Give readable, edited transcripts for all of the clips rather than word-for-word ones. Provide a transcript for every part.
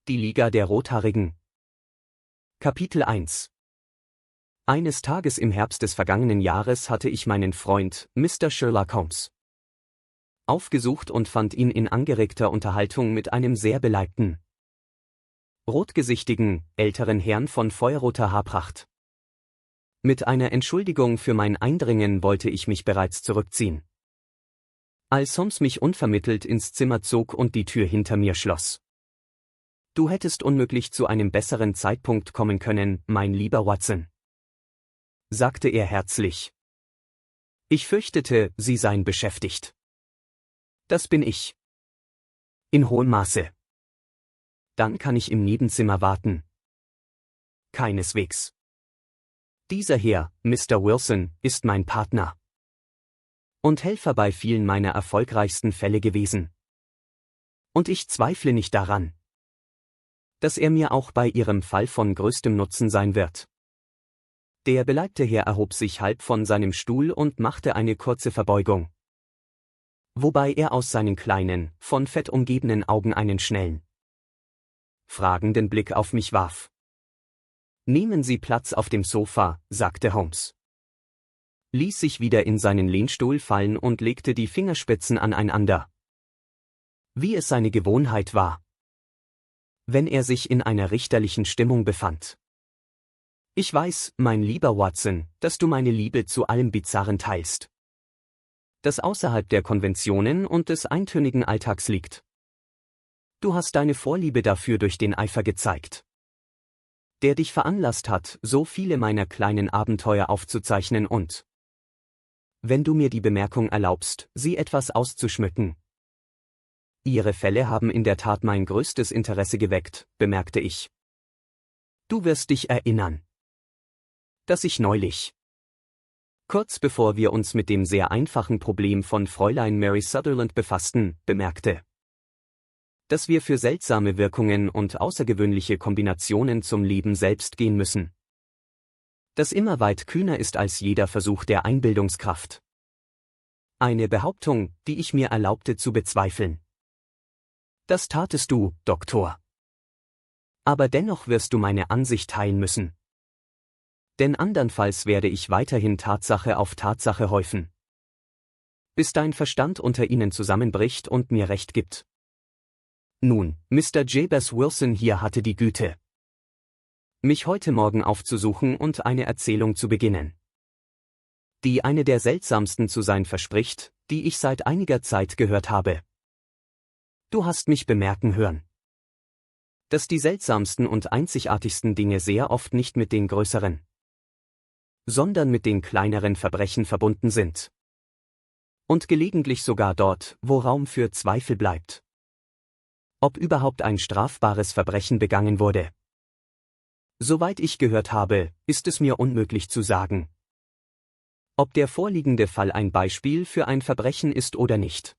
Die Liga der Rothaarigen. Kapitel 1. Eines Tages im Herbst des vergangenen Jahres hatte ich meinen Freund, Mr. Sherlock Holmes, aufgesucht und fand ihn in angeregter Unterhaltung mit einem sehr beleibten, rotgesichtigen, älteren Herrn von feuerroter Haarpracht. Mit einer Entschuldigung für mein Eindringen wollte ich mich bereits zurückziehen, als Holmes mich unvermittelt ins Zimmer zog und die Tür hinter mir schloss. »Du hättest unmöglich zu einem besseren Zeitpunkt kommen können, mein lieber Watson«, sagte er herzlich. »Ich fürchtete, Sie seien beschäftigt.« »Das bin ich. In hohem Maße.« »Dann kann ich im Nebenzimmer warten.« »Keineswegs. Dieser Herr, Mr. Wilson, ist mein Partner und Helfer bei vielen meiner erfolgreichsten Fälle gewesen. Und ich zweifle nicht daran, dass er mir auch bei Ihrem Fall von größtem Nutzen sein wird.« Der beleibte Herr erhob sich halb von seinem Stuhl und machte eine kurze Verbeugung, wobei er aus seinen kleinen, von Fett umgebenen Augen einen schnellen, fragenden Blick auf mich warf. »Nehmen Sie Platz auf dem Sofa«, sagte Holmes, ließ sich wieder in seinen Lehnstuhl fallen und legte die Fingerspitzen aneinander, wie es seine Gewohnheit war, wenn er sich in einer richterlichen Stimmung befand. »Ich weiß, mein lieber Watson, dass du meine Liebe zu allem Bizarren teilst, das außerhalb der Konventionen und des eintönigen Alltags liegt. Du hast deine Vorliebe dafür durch den Eifer gezeigt, der dich veranlasst hat, so viele meiner kleinen Abenteuer aufzuzeichnen und, wenn du mir die Bemerkung erlaubst, sie etwas auszuschmücken. Ihre Fälle haben in der Tat mein größtes Interesse geweckt«, bemerkte ich. »Du wirst dich erinnern, dass ich neulich, kurz bevor wir uns mit dem sehr einfachen Problem von Fräulein Mary Sutherland befassten, bemerkte, dass wir für seltsame Wirkungen und außergewöhnliche Kombinationen zum Leben selbst gehen müssen, das immer weit kühner ist als jeder Versuch der Einbildungskraft. Eine Behauptung, die ich mir erlaubte zu bezweifeln. Das tatest du, Doktor. Aber dennoch wirst du meine Ansicht teilen müssen. Denn andernfalls werde ich weiterhin Tatsache auf Tatsache häufen, bis dein Verstand unter ihnen zusammenbricht und mir Recht gibt. Nun, Mr. Jabez Wilson hier hatte die Güte, mich heute Morgen aufzusuchen und eine Erzählung zu beginnen, die eine der seltsamsten zu sein verspricht, die ich seit einiger Zeit gehört habe. Du hast mich bemerken hören, dass die seltsamsten und einzigartigsten Dinge sehr oft nicht mit den größeren, sondern mit den kleineren Verbrechen verbunden sind. Und gelegentlich sogar dort, wo Raum für Zweifel bleibt, ob überhaupt ein strafbares Verbrechen begangen wurde. Soweit ich gehört habe, ist es mir unmöglich zu sagen, ob der vorliegende Fall ein Beispiel für ein Verbrechen ist oder nicht.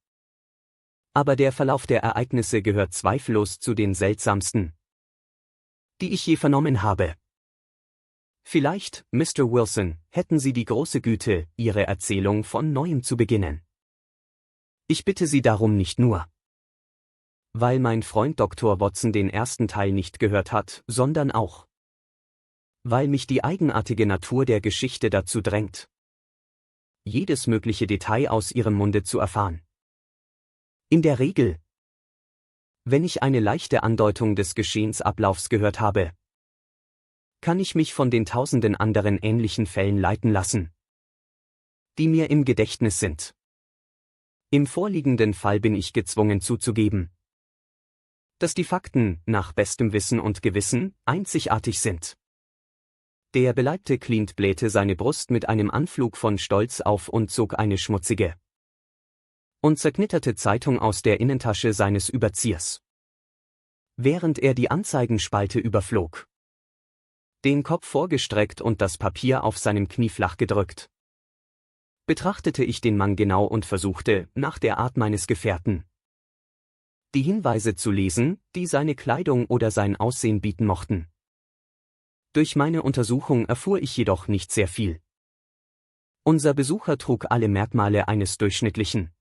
Aber der Verlauf der Ereignisse gehört zweifellos zu den seltsamsten, die ich je vernommen habe. Vielleicht, Mr. Wilson, hätten Sie die große Güte, Ihre Erzählung von neuem zu beginnen. Ich bitte Sie darum nicht nur, weil mein Freund Dr. Watson den ersten Teil nicht gehört hat, sondern auch, weil mich die eigenartige Natur der Geschichte dazu drängt, jedes mögliche Detail aus Ihrem Munde zu erfahren. In der Regel, wenn ich eine leichte Andeutung des Geschehensablaufs gehört habe, kann ich mich von den tausenden anderen ähnlichen Fällen leiten lassen, die mir im Gedächtnis sind. Im vorliegenden Fall bin ich gezwungen zuzugeben, dass die Fakten, nach bestem Wissen und Gewissen, einzigartig sind. Der beleibte Clint blähte seine Brust mit einem Anflug von Stolz auf und zog eine schmutzige und zerknitterte Zeitung aus der Innentasche seines Überziehers, während er die Anzeigenspalte überflog, den Kopf vorgestreckt und das Papier auf seinem Knie flach gedrückt. Betrachtete ich den Mann genau und versuchte, nach der Art meines Gefährten, die Hinweise zu lesen, die seine Kleidung oder sein Aussehen bieten mochten. Durch meine Untersuchung erfuhr ich jedoch nicht sehr viel. Unser Besucher trug alle Merkmale eines durchschnittlichen,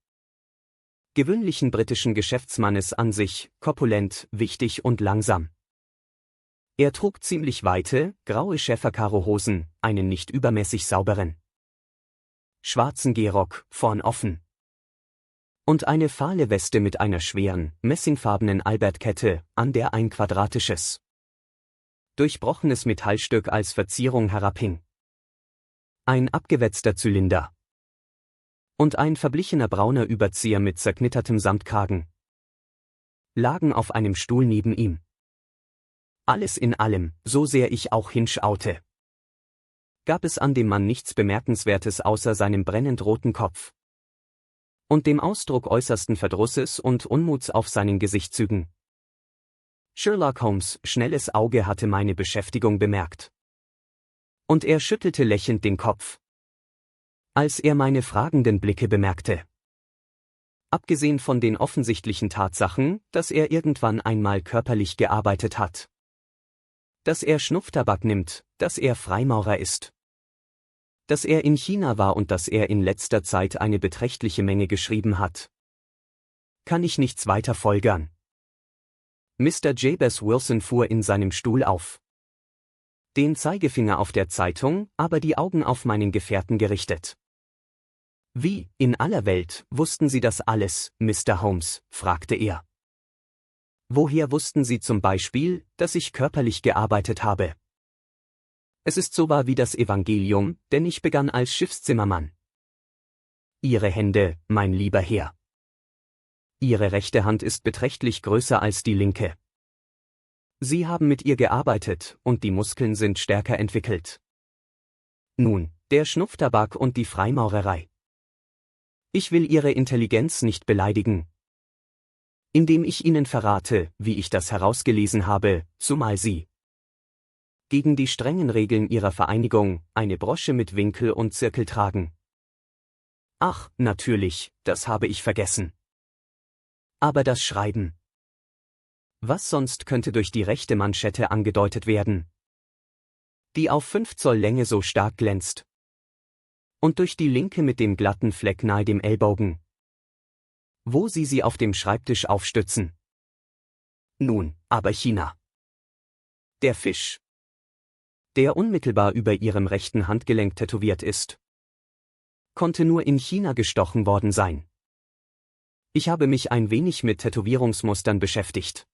gewöhnlichen britischen Geschäftsmannes an sich, korpulent, wichtig und langsam. Er trug ziemlich weite, graue Schäferkarohosen, einen nicht übermäßig sauberen schwarzen Gehrock, vorn offen. Und eine fahle Weste mit einer schweren, messingfarbenen Albertkette, an der ein quadratisches, durchbrochenes Metallstück als Verzierung herabhing. Ein abgewetzter Zylinder. Und ein verblichener brauner Überzieher mit zerknittertem Samtkragen lagen auf einem Stuhl neben ihm. Alles in allem, so sehr ich auch hinschaute, gab es an dem Mann nichts Bemerkenswertes außer seinem brennend roten Kopf und dem Ausdruck äußersten Verdrusses und Unmuts auf seinen Gesichtszügen. Sherlock Holmes' schnelles Auge hatte meine Beschäftigung bemerkt. Und er schüttelte lächelnd den Kopf, als er meine fragenden Blicke bemerkte. Abgesehen von den offensichtlichen Tatsachen, dass er irgendwann einmal körperlich gearbeitet hat, dass er Schnupftabak nimmt, dass er Freimaurer ist, dass er in China war und dass er in letzter Zeit eine beträchtliche Menge geschrieben hat, kann ich nichts weiter folgern. Mr. Jabez Wilson fuhr in seinem Stuhl auf, den Zeigefinger auf der Zeitung, aber die Augen auf meinen Gefährten gerichtet. »Wie, in aller Welt, wussten Sie das alles, Mr. Holmes?« fragte er. »Woher wussten Sie zum Beispiel, dass ich körperlich gearbeitet habe?« »Es ist so wahr wie das Evangelium, denn ich begann als Schiffszimmermann.« »Ihre Hände, mein lieber Herr. Ihre rechte Hand ist beträchtlich größer als die linke. Sie haben mit ihr gearbeitet, und die Muskeln sind stärker entwickelt. Nun, der Schnupftabak und die Freimaurerei. Ich will Ihre Intelligenz nicht beleidigen, indem ich Ihnen verrate, wie ich das herausgelesen habe, zumal Sie gegen die strengen Regeln Ihrer Vereinigung eine Brosche mit Winkel und Zirkel tragen. Ach, natürlich, das habe ich vergessen. Aber das Schreiben. Was sonst könnte durch die rechte Manschette angedeutet werden, die auf 5 Zoll Länge so stark glänzt, und durch die linke mit dem glatten Fleck nahe dem Ellbogen, wo sie auf dem Schreibtisch aufstützen. Nun, aber China. Der Fisch, der unmittelbar über ihrem rechten Handgelenk tätowiert ist, konnte nur in China gestochen worden sein. Ich habe mich ein wenig mit Tätowierungsmustern beschäftigt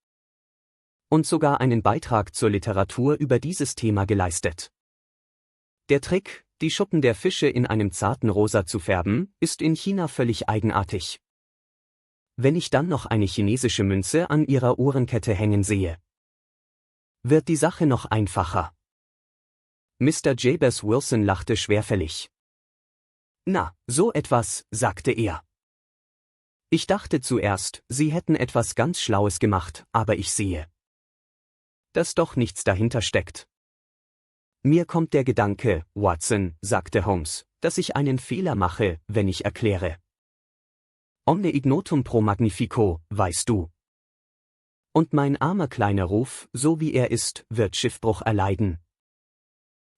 und sogar einen Beitrag zur Literatur über dieses Thema geleistet. Der Trick, die Schuppen der Fische in einem zarten Rosa zu färben, ist in China völlig eigenartig. Wenn ich dann noch eine chinesische Münze an ihrer Uhrenkette hängen sehe, wird die Sache noch einfacher. Mr. Jabez Wilson lachte schwerfällig. »Na, so etwas«, sagte er. »Ich dachte zuerst, Sie hätten etwas ganz Schlaues gemacht, aber ich sehe, dass doch nichts dahinter steckt. Mir kommt der Gedanke, Watson«, sagte Holmes, »dass ich einen Fehler mache, wenn ich erkläre. Omne ignotum pro magnifico, weißt du. Und mein armer kleiner Ruf, so wie er ist, wird Schiffbruch erleiden.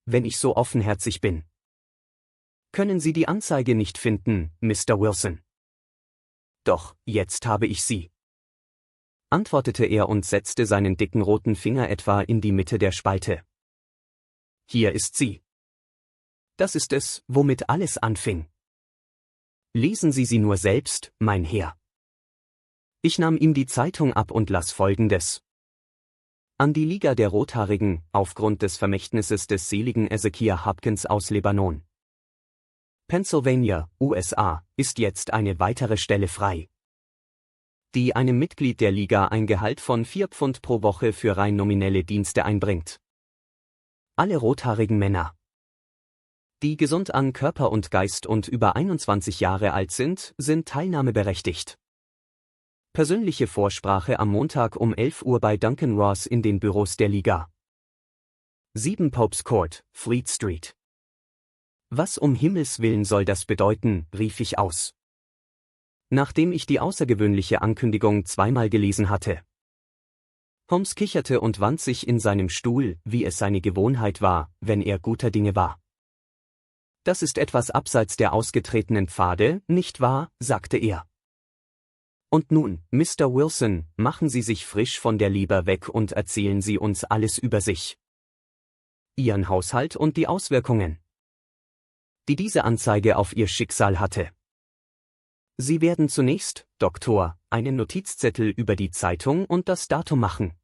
Wenn ich so offenherzig bin. Können Sie die Anzeige nicht finden, Mr. Wilson?« »Doch, jetzt habe ich sie«, antwortete er und setzte seinen dicken roten Finger etwa in die Mitte der Spalte. »Hier ist sie. Das ist es, womit alles anfing. Lesen Sie sie nur selbst, mein Herr.« Ich nahm ihm die Zeitung ab und las Folgendes. An die Liga der Rothaarigen, aufgrund des Vermächtnisses des seligen Ezekiah Hopkins aus Libanon, Pennsylvania, USA, ist jetzt eine weitere Stelle frei, die einem Mitglied der Liga ein Gehalt von 4 Pfund pro Woche für rein nominelle Dienste einbringt. Alle rothaarigen Männer, die gesund an Körper und Geist und über 21 Jahre alt sind teilnahmeberechtigt. Persönliche Vorsprache am Montag um 11 Uhr bei Duncan Ross in den Büros der Liga. 7 Pope's Court, Fleet Street. »Was um Himmels Willen soll das bedeuten?«, rief ich aus, nachdem ich die außergewöhnliche Ankündigung zweimal gelesen hatte. Holmes kicherte und wand sich in seinem Stuhl, wie es seine Gewohnheit war, wenn er guter Dinge war. »Das ist etwas abseits der ausgetretenen Pfade, nicht wahr?«, sagte er. Und nun, Mr. Wilson, machen Sie sich frisch von der Leber weg und erzählen Sie uns alles über sich. Ihren Haushalt und die Auswirkungen, die diese Anzeige auf Ihr Schicksal hatte. Sie werden zunächst, Doktor, einen Notizzettel über die Zeitung und das Datum machen.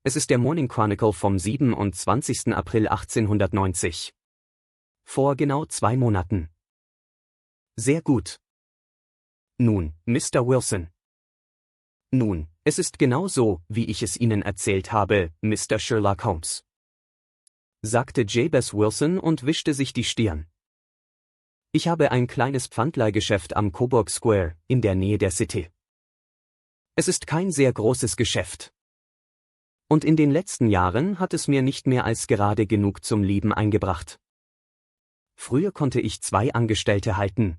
Es ist der Morning Chronicle vom 27. April 1890. Vor genau 2 Monaten. Sehr gut. Nun, Mr. Wilson. Nun, es ist genau so, wie ich es Ihnen erzählt habe, Mr. Sherlock Holmes, sagte Jabez Wilson und wischte sich die Stirn. Ich habe ein kleines Pfandleihgeschäft am Coburg Square, in der Nähe der City. Es ist kein sehr großes Geschäft. Und in den letzten Jahren hat es mir nicht mehr als gerade genug zum Leben eingebracht. Früher konnte ich 2 Angestellte halten.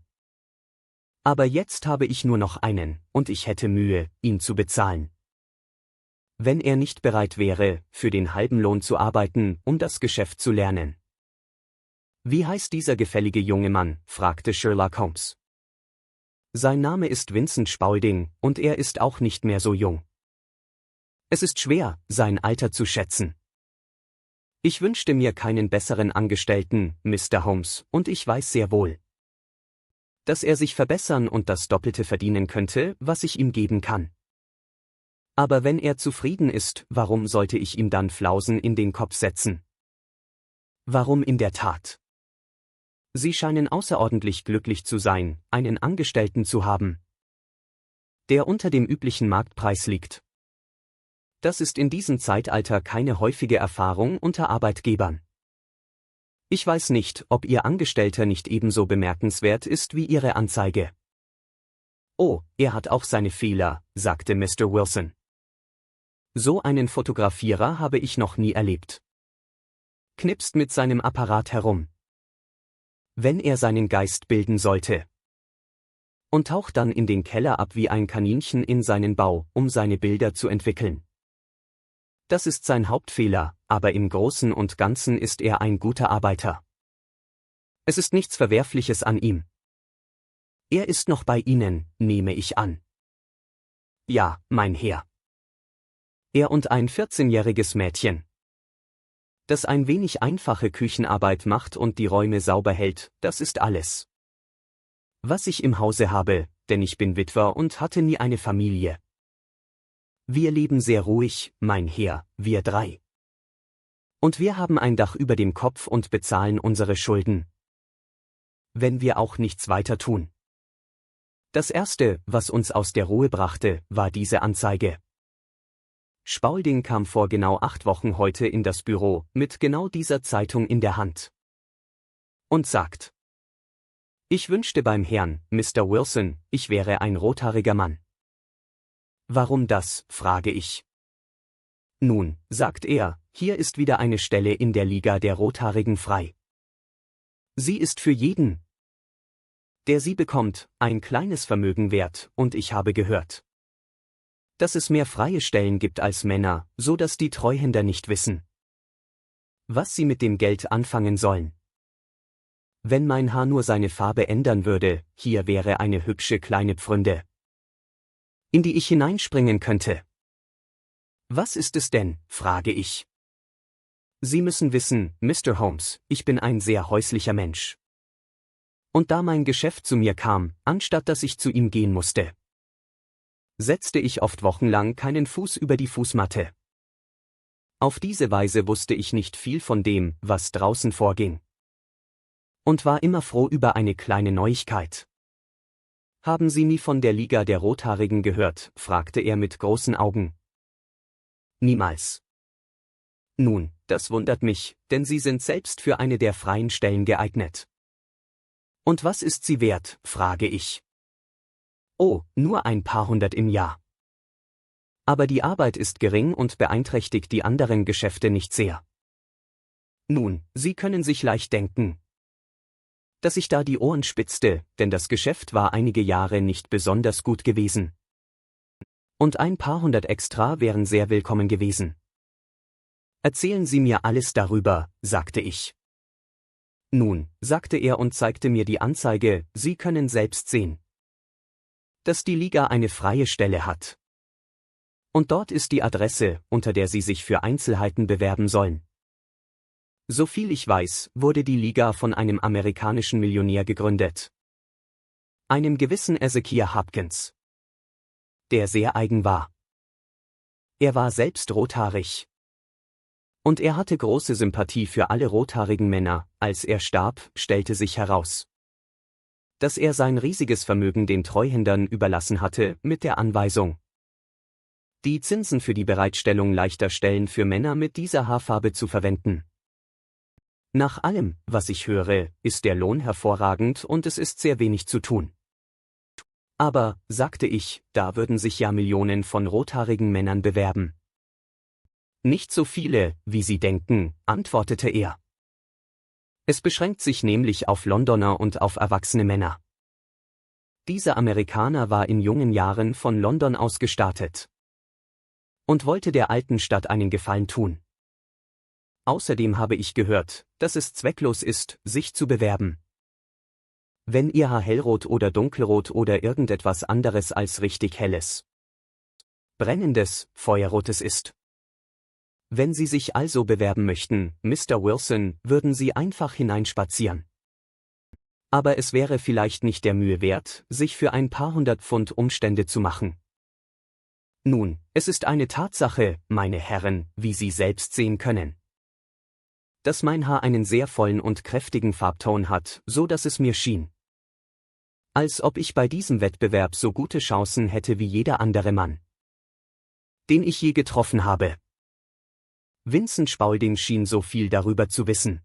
Aber jetzt habe ich nur noch einen, und ich hätte Mühe, ihn zu bezahlen. Wenn er nicht bereit wäre, für den halben Lohn zu arbeiten, um das Geschäft zu lernen. Wie heißt dieser gefällige junge Mann? Fragte Sherlock Holmes. Sein Name ist Vincent Spaulding, und er ist auch nicht mehr so jung. Es ist schwer, sein Alter zu schätzen. Ich wünschte mir keinen besseren Angestellten, Mr. Holmes, und ich weiß sehr wohl, dass er sich verbessern und das Doppelte verdienen könnte, was ich ihm geben kann. Aber wenn er zufrieden ist, warum sollte ich ihm dann Flausen in den Kopf setzen? Warum in der Tat? Sie scheinen außerordentlich glücklich zu sein, einen Angestellten zu haben, der unter dem üblichen Marktpreis liegt. Das ist in diesem Zeitalter keine häufige Erfahrung unter Arbeitgebern. Ich weiß nicht, ob Ihr Angestellter nicht ebenso bemerkenswert ist wie Ihre Anzeige. Oh, er hat auch seine Fehler, sagte Mr. Wilson. So einen Fotografierer habe ich noch nie erlebt. Knipst mit seinem Apparat herum, wenn er seinen Geist bilden sollte. Und taucht dann in den Keller ab wie ein Kaninchen in seinen Bau, um seine Bilder zu entwickeln. Das ist sein Hauptfehler, aber im Großen und Ganzen ist er ein guter Arbeiter. Es ist nichts Verwerfliches an ihm. Er ist noch bei Ihnen, nehme ich an. Ja, mein Herr. Er und ein 14-jähriges Mädchen, das ein wenig einfache Küchenarbeit macht und die Räume sauber hält, das ist alles, was ich im Hause habe, denn ich bin Witwer und hatte nie eine Familie. Wir leben sehr ruhig, mein Herr, wir 3. Und wir haben ein Dach über dem Kopf und bezahlen unsere Schulden, wenn wir auch nichts weiter tun. Das Erste, was uns aus der Ruhe brachte, war diese Anzeige. Spaulding kam vor genau 8 Wochen heute in das Büro, mit genau dieser Zeitung in der Hand. Und sagt: Ich wünschte beim Herrn, Mr. Wilson, ich wäre ein rothaariger Mann. Warum das, frage ich. Nun, sagt er, hier ist wieder eine Stelle in der Liga der Rothaarigen frei. Sie ist für jeden, der sie bekommt, ein kleines Vermögen wert, und ich habe gehört, dass es mehr freie Stellen gibt als Männer, so dass die Treuhänder nicht wissen, was sie mit dem Geld anfangen sollen. Wenn mein Haar nur seine Farbe ändern würde, hier wäre eine hübsche kleine Pfründe, in die ich hineinspringen könnte. Was ist es denn, frage ich. Sie müssen wissen, Mr. Holmes, ich bin ein sehr häuslicher Mensch. Und da mein Geschäft zu mir kam, anstatt dass ich zu ihm gehen musste, setzte ich oft wochenlang keinen Fuß über die Fußmatte. Auf diese Weise wusste ich nicht viel von dem, was draußen vorging. Und war immer froh über eine kleine Neuigkeit. Haben Sie nie von der Liga der Rothaarigen gehört? Fragte er mit großen Augen. Niemals. Nun, das wundert mich, denn Sie sind selbst für eine der freien Stellen geeignet. Und was ist sie wert, frage ich. Oh, nur ein paar hundert im Jahr. Aber die Arbeit ist gering und beeinträchtigt die anderen Geschäfte nicht sehr. Nun, Sie können sich leicht denken, dass ich da die Ohren spitzte, denn das Geschäft war einige Jahre nicht besonders gut gewesen. Und ein paar hundert extra wären sehr willkommen gewesen. Erzählen Sie mir alles darüber, sagte ich. Nun, sagte er und zeigte mir die Anzeige, Sie können selbst sehen. dass die Liga eine freie Stelle hat. Und dort ist die Adresse, unter der Sie sich für Einzelheiten bewerben sollen. Soviel ich weiß, wurde die Liga von einem amerikanischen Millionär gegründet. Einem gewissen Ezekiah Hopkins. Der sehr eigen war. Er war selbst rothaarig. Und er hatte große Sympathie für alle rothaarigen Männer. Als er starb, stellte sich heraus, dass er sein riesiges Vermögen den Treuhändern überlassen hatte, mit der Anweisung, die Zinsen für die Bereitstellung leichter Stellen für Männer mit dieser Haarfarbe zu verwenden. Nach allem, was ich höre, ist der Lohn hervorragend und es ist sehr wenig zu tun. Aber, sagte ich, da würden sich ja Millionen von rothaarigen Männern bewerben. Nicht so viele, wie Sie denken, antwortete er. Es beschränkt sich nämlich auf Londoner und auf erwachsene Männer. Dieser Amerikaner war in jungen Jahren von London aus gestartet und wollte der alten Stadt einen Gefallen tun. Außerdem habe ich gehört, dass es zwecklos ist, sich zu bewerben. Wenn Ihr Haar hellrot oder dunkelrot oder irgendetwas anderes als richtig helles, brennendes, feuerrotes ist. Wenn Sie sich also bewerben möchten, Mr. Wilson, würden Sie einfach hineinspazieren. Aber es wäre vielleicht nicht der Mühe wert, sich für ein paar £100 Umstände zu machen. Nun, es ist eine Tatsache, meine Herren, wie Sie selbst sehen können, dass mein Haar einen sehr vollen und kräftigen Farbton hat, so dass es mir schien, als ob ich bei diesem Wettbewerb so gute Chancen hätte wie jeder andere Mann, den ich je getroffen habe. Vincent Spaulding schien so viel darüber zu wissen,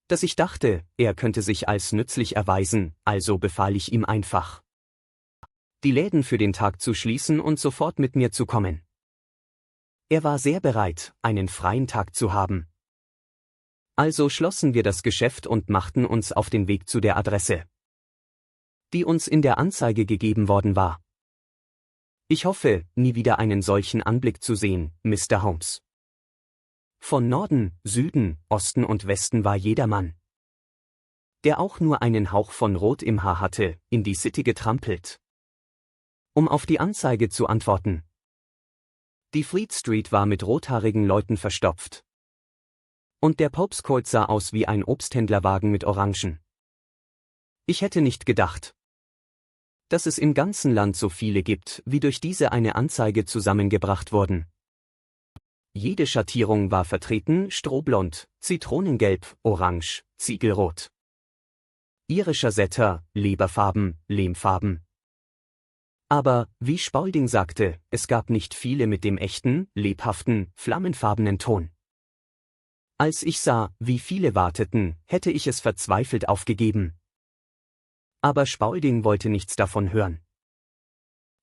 dass ich dachte, er könnte sich als nützlich erweisen, also befahl ich ihm einfach, die Läden für den Tag zu schließen und sofort mit mir zu kommen. Er war sehr bereit, einen freien Tag zu haben. Also schlossen wir das Geschäft und machten uns auf den Weg zu der Adresse, die uns in der Anzeige gegeben worden war. Ich hoffe, nie wieder einen solchen Anblick zu sehen, Mr. Holmes. Von Norden, Süden, Osten und Westen war jeder Mann, der auch nur einen Hauch von Rot im Haar hatte, in die City getrampelt, um auf die Anzeige zu antworten. Die Fleet Street war mit rothaarigen Leuten verstopft. Und der Pope's Court sah aus wie ein Obsthändlerwagen mit Orangen. Ich hätte nicht gedacht, dass es im ganzen Land so viele gibt, wie durch diese eine Anzeige zusammengebracht wurden. Jede Schattierung war vertreten: Strohblond, Zitronengelb, Orange, Ziegelrot, irischer Setter, Leberfarben, Lehmfarben. Aber, wie Spaulding sagte, es gab nicht viele mit dem echten, lebhaften, flammenfarbenen Ton. Als ich sah, wie viele warteten, hätte ich es verzweifelt aufgegeben. Aber Spaulding wollte nichts davon hören.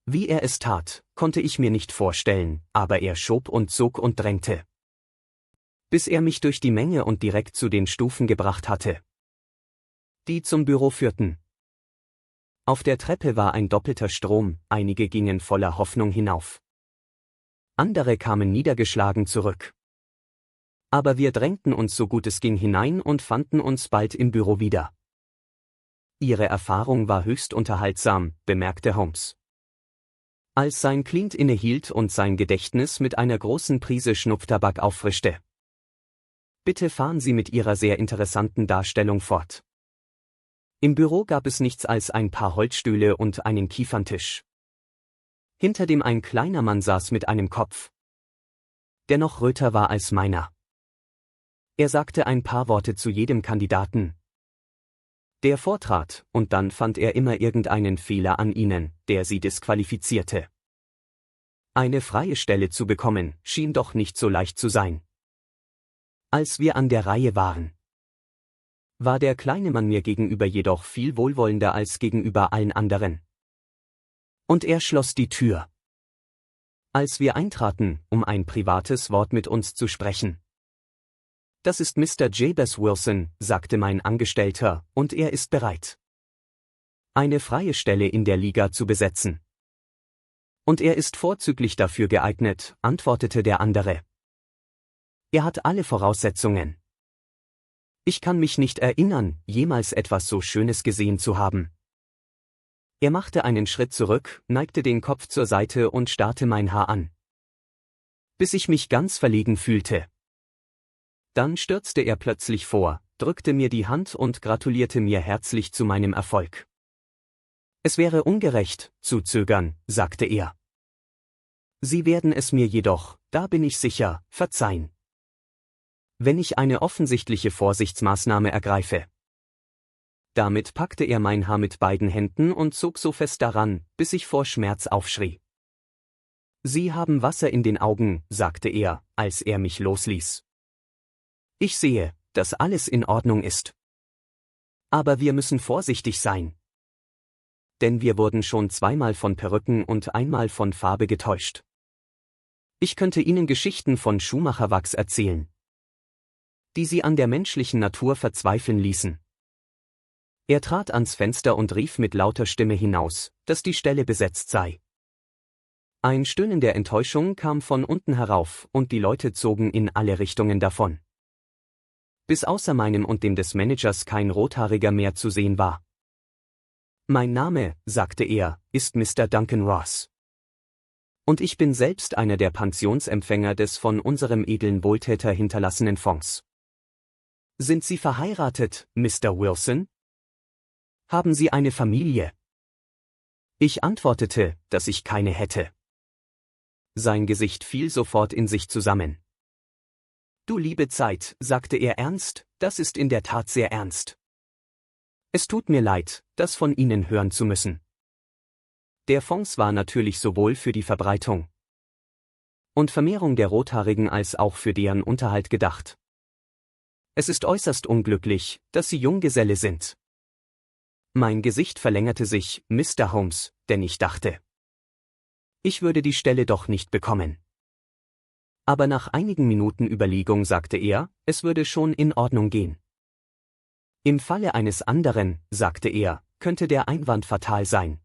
Wie er es tat, konnte ich mir nicht vorstellen, aber er schob und zog und drängte, bis er mich durch die Menge und direkt zu den Stufen gebracht hatte, die zum Büro führten. Auf der Treppe war ein doppelter Strom, einige gingen voller Hoffnung hinauf. Andere kamen niedergeschlagen zurück. Aber wir drängten uns so gut es ging hinein und fanden uns bald im Büro wieder. Ihre Erfahrung war höchst unterhaltsam, bemerkte Holmes, als sein Client innehielt und sein Gedächtnis mit einer großen Prise Schnupftabak auffrischte. Bitte fahren Sie mit Ihrer sehr interessanten Darstellung fort. Im Büro gab es nichts als ein paar Holzstühle und einen Kieferntisch, hinter dem ein kleiner Mann saß mit einem Kopf, der noch röter war als meiner. Er sagte ein paar Worte zu jedem Kandidaten, der vortrat, und dann fand er immer irgendeinen Fehler an ihnen, der sie disqualifizierte. Eine freie Stelle zu bekommen, schien doch nicht so leicht zu sein. Als wir an der Reihe waren, war der kleine Mann mir gegenüber jedoch viel wohlwollender als gegenüber allen anderen. Und er schloss die Tür, als wir eintraten, um ein privates Wort mit uns zu sprechen. Das ist Mr. Jabez Wilson, sagte mein Angestellter, und er ist bereit, eine freie Stelle in der Liga zu besetzen. Und er ist vorzüglich dafür geeignet, antwortete der andere. Er hat alle Voraussetzungen. Ich kann mich nicht erinnern, jemals etwas so Schönes gesehen zu haben. Er machte einen Schritt zurück, neigte den Kopf zur Seite und starrte mein Haar an. Bis ich mich ganz verlegen fühlte. Dann stürzte er plötzlich vor, drückte mir die Hand und gratulierte mir herzlich zu meinem Erfolg. Es wäre ungerecht, zu zögern, sagte er. Sie werden es mir jedoch, da bin ich sicher, verzeihen. Wenn ich eine offensichtliche Vorsichtsmaßnahme ergreife. Damit packte er mein Haar mit beiden Händen und zog so fest daran, bis ich vor Schmerz aufschrie. Sie haben Wasser in den Augen, sagte er, als er mich losließ. Ich sehe, dass alles in Ordnung ist. Aber wir müssen vorsichtig sein. Denn wir wurden schon zweimal von Perücken und einmal von Farbe getäuscht. Ich könnte Ihnen Geschichten von Schuhmacherwachs erzählen, die Sie an der menschlichen Natur verzweifeln ließen. Er trat ans Fenster und rief mit lauter Stimme hinaus, dass die Stelle besetzt sei. Ein Stöhnen der Enttäuschung kam von unten herauf und die Leute zogen in alle Richtungen davon. Bis außer meinem und dem des Managers kein Rothaariger mehr zu sehen war. Mein Name, sagte er, ist Mr. Duncan Ross. Und ich bin selbst einer der Pensionsempfänger des von unserem edlen Wohltäter hinterlassenen Fonds. Sind Sie verheiratet, Mr. Wilson? Haben Sie eine Familie? Ich antwortete, dass ich keine hätte. Sein Gesicht fiel sofort in sich zusammen. Du liebe Zeit, sagte er ernst, das ist in der Tat sehr ernst. Es tut mir leid, das von Ihnen hören zu müssen. Der Fonds war natürlich sowohl für die Verbreitung und Vermehrung der Rothaarigen als auch für deren Unterhalt gedacht. Es ist äußerst unglücklich, dass Sie Junggeselle sind. Mein Gesicht verlängerte sich, Mr. Holmes, denn ich dachte, ich würde die Stelle doch nicht bekommen. Aber nach einigen Minuten Überlegung sagte er, es würde schon in Ordnung gehen. Im Falle eines anderen, sagte er, könnte der Einwand fatal sein.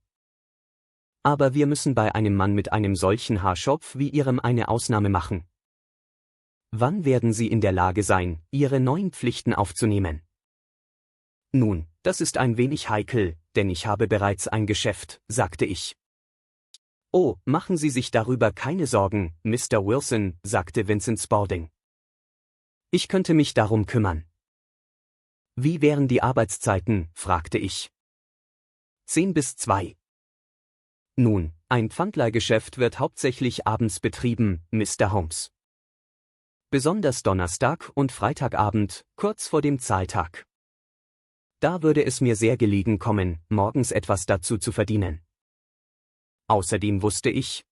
Aber wir müssen bei einem Mann mit einem solchen Haarschopf wie Ihrem eine Ausnahme machen. Wann werden Sie in der Lage sein, Ihre neuen Pflichten aufzunehmen? Nun, das ist ein wenig heikel, denn ich habe bereits ein Geschäft, sagte ich. Oh, machen Sie sich darüber keine Sorgen, Mr. Wilson, sagte Vincent Spaulding. Ich könnte mich darum kümmern. Wie wären die Arbeitszeiten, fragte ich. 10 bis 2. Nun, ein Pfandleihgeschäft wird hauptsächlich abends betrieben, Mr. Holmes. Besonders Donnerstag und Freitagabend, kurz vor dem Zahltag. Da würde es mir sehr gelegen kommen, morgens etwas dazu zu verdienen. Außerdem wusste ich,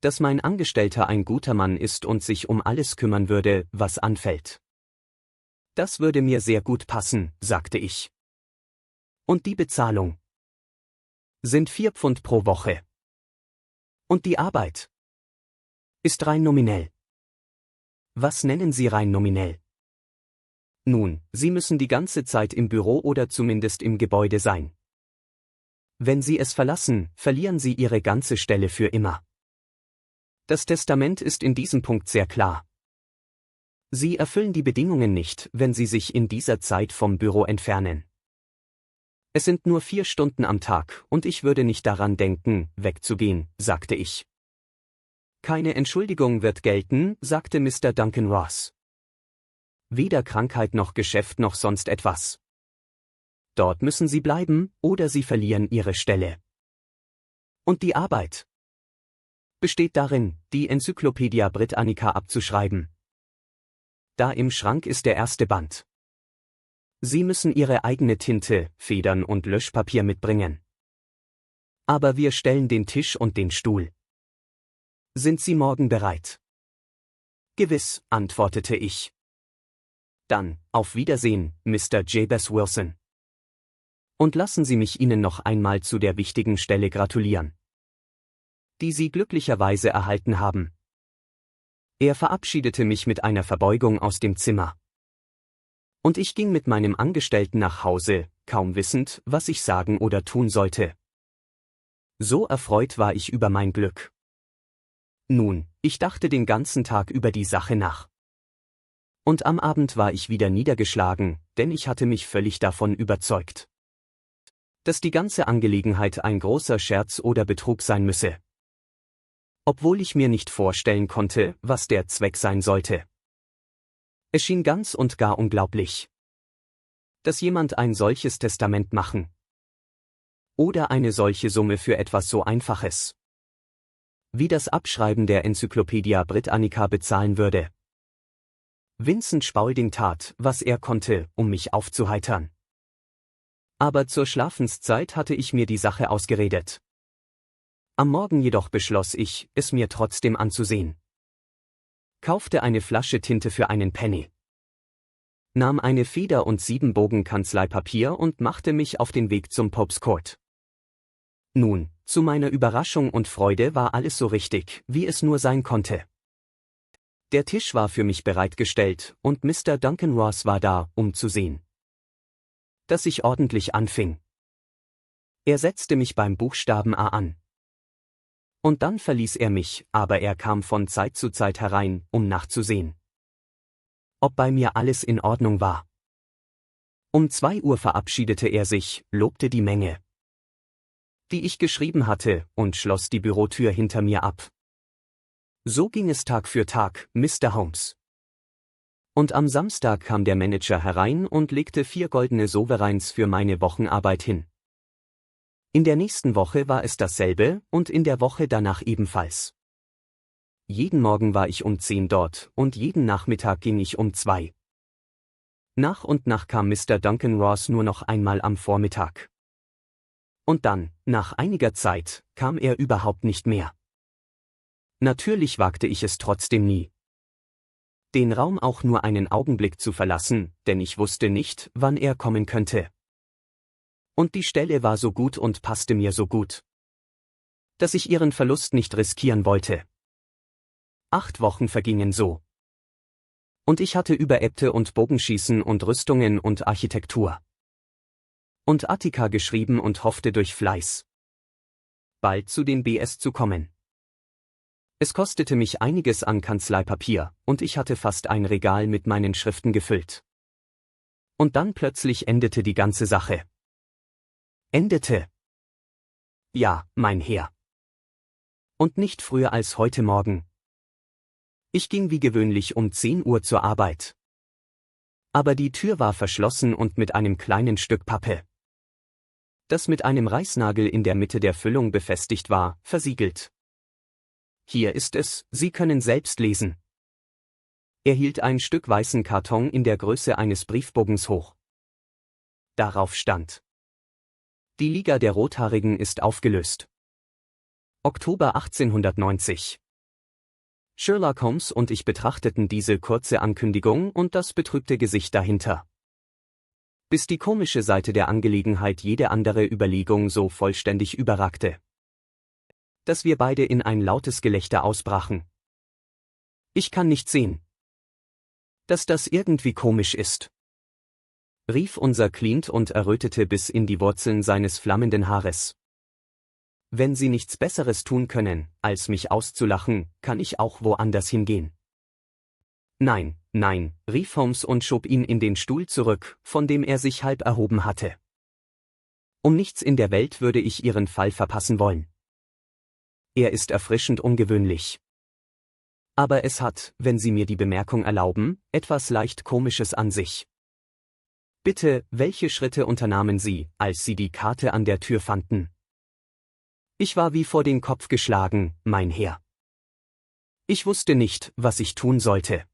dass mein Angestellter ein guter Mann ist und sich um alles kümmern würde, was anfällt. Das würde mir sehr gut passen, sagte ich. Und die Bezahlung sind 4 Pfund pro Woche. Und die Arbeit ist rein nominell. Was nennen Sie rein nominell? Nun, Sie müssen die ganze Zeit im Büro oder zumindest im Gebäude sein. Wenn Sie es verlassen, verlieren Sie Ihre ganze Stelle für immer. Das Testament ist in diesem Punkt sehr klar. Sie erfüllen die Bedingungen nicht, wenn Sie sich in dieser Zeit vom Büro entfernen. Es sind nur 4 Stunden am Tag und ich würde nicht daran denken, wegzugehen, sagte ich. Keine Entschuldigung wird gelten, sagte Mr. Duncan Ross. Weder Krankheit noch Geschäft noch sonst etwas. Dort müssen Sie bleiben, oder Sie verlieren Ihre Stelle. Und die Arbeit besteht darin, die Enzyklopädia Britannica abzuschreiben. Da im Schrank ist der erste Band. Sie müssen Ihre eigene Tinte, Federn und Löschpapier mitbringen. Aber wir stellen den Tisch und den Stuhl. Sind Sie morgen bereit? Gewiss, antwortete ich. Dann, auf Wiedersehen, Mr. Jabez Wilson. Und lassen Sie mich Ihnen noch einmal zu der wichtigen Stelle gratulieren, die Sie glücklicherweise erhalten haben. Er verabschiedete mich mit einer Verbeugung aus dem Zimmer. Und ich ging mit meinem Angestellten nach Hause, kaum wissend, was ich sagen oder tun sollte. So erfreut war ich über mein Glück. Nun, ich dachte den ganzen Tag über die Sache nach. Und am Abend war ich wieder niedergeschlagen, denn ich hatte mich völlig davon überzeugt, dass die ganze Angelegenheit ein großer Scherz oder Betrug sein müsse. Obwohl ich mir nicht vorstellen konnte, was der Zweck sein sollte. Es schien ganz und gar unglaublich, dass jemand ein solches Testament machen oder eine solche Summe für etwas so Einfaches wie das Abschreiben der Enzyklopädia Britannica bezahlen würde. Vincent Spaulding tat, was er konnte, um mich aufzuheitern. Aber zur Schlafenszeit hatte ich mir die Sache ausgeredet. Am Morgen jedoch beschloss ich, es mir trotzdem anzusehen. Kaufte eine Flasche Tinte für einen Penny, nahm eine Feder und 7 Bogen Kanzleipapier und machte mich auf den Weg zum Pope's Court. Nun, zu meiner Überraschung und Freude war alles so richtig, wie es nur sein konnte. Der Tisch war für mich bereitgestellt und Mr. Duncan Ross war da, um zu sehen, dass ich ordentlich anfing. Er setzte mich beim Buchstaben A an. Und dann verließ er mich, aber er kam von Zeit zu Zeit herein, um nachzusehen, ob bei mir alles in Ordnung war. Um 2 Uhr verabschiedete er sich, lobte die Menge, die ich geschrieben hatte, und schloss die Bürotür hinter mir ab. So ging es Tag für Tag, Mr. Holmes. Und am Samstag kam der Manager herein und legte 4 goldene Sovereigns für meine Wochenarbeit hin. In der nächsten Woche war es dasselbe und in der Woche danach ebenfalls. Jeden Morgen war ich um 10 dort und jeden Nachmittag ging ich um 2. Nach und nach kam Mr. Duncan Ross nur noch einmal am Vormittag. Und dann, nach einiger Zeit, kam er überhaupt nicht mehr. Natürlich wagte ich es trotzdem nie, den Raum auch nur einen Augenblick zu verlassen, denn ich wusste nicht, wann er kommen könnte. Und die Stelle war so gut und passte mir so gut, dass ich ihren Verlust nicht riskieren wollte. 8 Wochen vergingen so. Und ich hatte über Äbte und Bogenschießen und Rüstungen und Architektur und Attika geschrieben und hoffte durch Fleiß bald zu den BS zu kommen. Es kostete mich einiges an Kanzleipapier, und ich hatte fast ein Regal mit meinen Schriften gefüllt. Und dann plötzlich endete die ganze Sache. Endete? Ja, mein Herr. Und nicht früher als heute Morgen. Ich ging wie gewöhnlich um 10 Uhr zur Arbeit. Aber die Tür war verschlossen und mit einem kleinen Stück Pappe, das mit einem Reißnagel in der Mitte der Füllung befestigt war, versiegelt. Hier ist es, Sie können selbst lesen. Er hielt ein Stück weißen Karton in der Größe eines Briefbogens hoch. Darauf stand: Die Liga der Rothaarigen ist aufgelöst. Oktober 1890. Sherlock Holmes und ich betrachteten diese kurze Ankündigung und das betrübte Gesicht dahinter, bis die komische Seite der Angelegenheit jede andere Überlegung so vollständig überragte, dass wir beide in ein lautes Gelächter ausbrachen. Ich kann nicht sehen, dass das irgendwie komisch ist, rief unser Client und errötete bis in die Wurzeln seines flammenden Haares. Wenn Sie nichts Besseres tun können, als mich auszulachen, kann ich auch woanders hingehen. Nein, nein, rief Holmes und schob ihn in den Stuhl zurück, von dem er sich halb erhoben hatte. Um nichts in der Welt würde ich Ihren Fall verpassen wollen. Er ist erfrischend ungewöhnlich. Aber es hat, wenn Sie mir die Bemerkung erlauben, etwas leicht Komisches an sich. Bitte, welche Schritte unternahmen Sie, als Sie die Karte an der Tür fanden? Ich war wie vor den Kopf geschlagen, mein Herr. Ich wusste nicht, was ich tun sollte.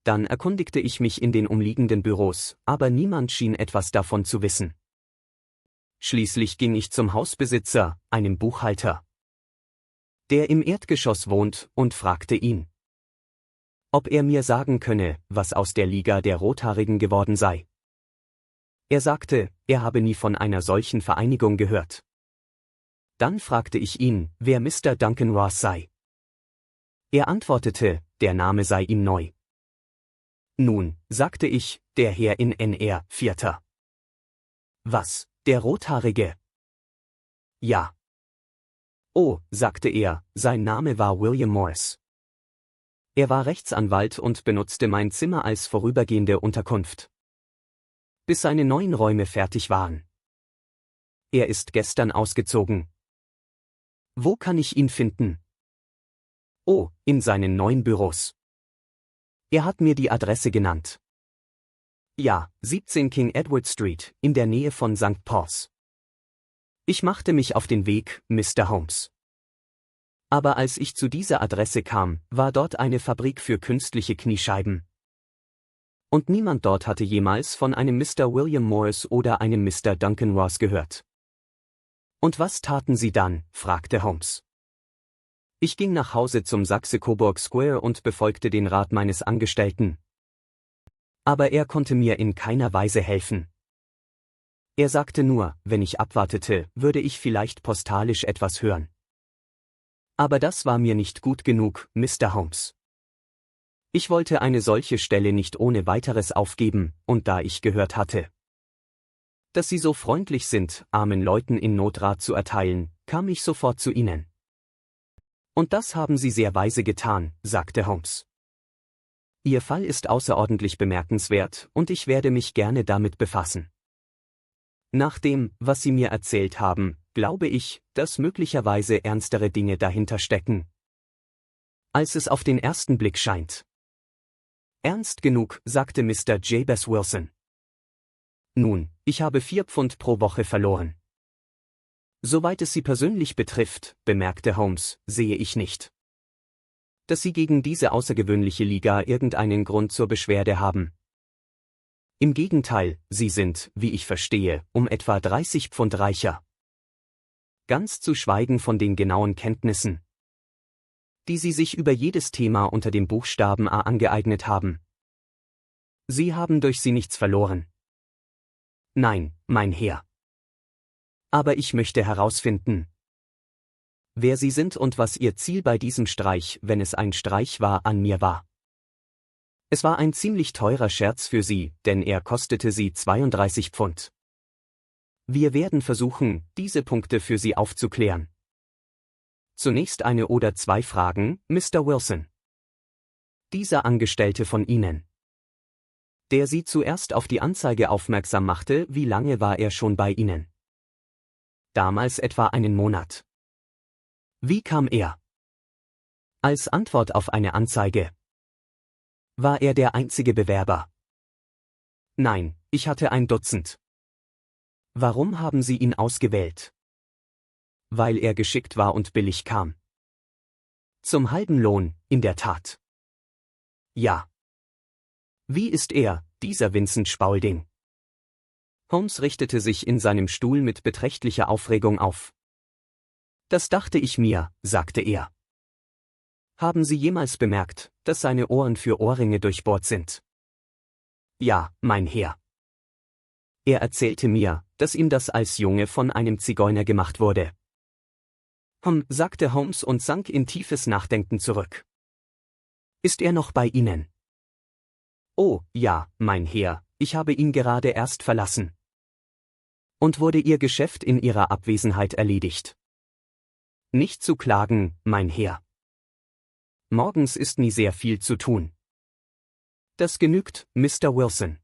Dann erkundigte ich mich in den umliegenden Büros, aber niemand schien etwas davon zu wissen. Schließlich ging ich zum Hausbesitzer, einem Buchhalter, der im Erdgeschoss wohnt, und fragte ihn, ob er mir sagen könne, was aus der Liga der Rothaarigen geworden sei. Er sagte, er habe nie von einer solchen Vereinigung gehört. Dann fragte ich ihn, wer Mr. Duncan Ross sei. Er antwortete, der Name sei ihm neu. Nun, sagte ich, der Herr in Nr. 4. Was, der Rothaarige? Ja. Oh, sagte er, sein Name war William Morse. Er war Rechtsanwalt und benutzte mein Zimmer als vorübergehende Unterkunft, bis seine neuen Räume fertig waren. Er ist gestern ausgezogen. Wo kann ich ihn finden? Oh, in seinen neuen Büros. Er hat mir die Adresse genannt. Ja, 17 King Edward Street, in der Nähe von St. Paul's. Ich machte mich auf den Weg, Mr. Holmes. Aber als ich zu dieser Adresse kam, war dort eine Fabrik für künstliche Kniescheiben. Und niemand dort hatte jemals von einem Mr. William Morris oder einem Mr. Duncan Ross gehört. Und was taten Sie dann? Fragte Holmes. Ich ging nach Hause zum Saxe-Coburg Square und befolgte den Rat meines Angestellten. Aber er konnte mir in keiner Weise helfen. Er sagte nur, wenn ich abwartete, würde ich vielleicht postalisch etwas hören. Aber das war mir nicht gut genug, Mr. Holmes. Ich wollte eine solche Stelle nicht ohne weiteres aufgeben, und da ich gehört hatte, dass Sie so freundlich sind, armen Leuten in Not Rat zu erteilen, kam ich sofort zu Ihnen. Und das haben Sie sehr weise getan, sagte Holmes. Ihr Fall ist außerordentlich bemerkenswert, und ich werde mich gerne damit befassen. Nach dem, was Sie mir erzählt haben, glaube ich, dass möglicherweise ernstere Dinge dahinter stecken, als es auf den ersten Blick scheint. Ernst genug, sagte Mr. Jabez Wilson. Nun, ich habe 4 Pfund pro Woche verloren. Soweit es Sie persönlich betrifft, bemerkte Holmes, sehe ich nicht, dass Sie gegen diese außergewöhnliche Liga irgendeinen Grund zur Beschwerde haben. Im Gegenteil, Sie sind, wie ich verstehe, um etwa 30 Pfund reicher. Ganz zu schweigen von den genauen Kenntnissen, die Sie sich über jedes Thema unter dem Buchstaben A angeeignet haben. Sie haben durch sie nichts verloren. Nein, mein Herr. Aber ich möchte herausfinden, wer Sie sind und was Ihr Ziel bei diesem Streich, wenn es ein Streich war, an mir war. Es war ein ziemlich teurer Scherz für Sie, denn er kostete Sie 32 Pfund. Wir werden versuchen, diese Punkte für Sie aufzuklären. Zunächst eine oder zwei Fragen, Mr. Wilson. Dieser Angestellte von Ihnen, der Sie zuerst auf die Anzeige aufmerksam machte, wie lange war er schon bei Ihnen? Damals etwa einen Monat. Wie kam er? Als Antwort auf eine Anzeige. War er der einzige Bewerber? Nein, ich hatte ein Dutzend. Warum haben Sie ihn ausgewählt? Weil er geschickt war und billig kam. Zum halben Lohn, in der Tat. Ja. Wie ist er, dieser Vincent Spaulding? Holmes richtete sich in seinem Stuhl mit beträchtlicher Aufregung auf. Das dachte ich mir, sagte er. Haben Sie jemals bemerkt, dass seine Ohren für Ohrringe durchbohrt sind? Ja, mein Herr. Er erzählte mir, dass ihm das als Junge von einem Zigeuner gemacht wurde. Sagte Holmes und sank in tiefes Nachdenken zurück. Ist er noch bei Ihnen? Oh, ja, mein Herr, ich habe ihn gerade erst verlassen. Und wurde Ihr Geschäft in Ihrer Abwesenheit erledigt? Nicht zu klagen, mein Herr. Morgens ist nie sehr viel zu tun. Das genügt, Mr. Wilson.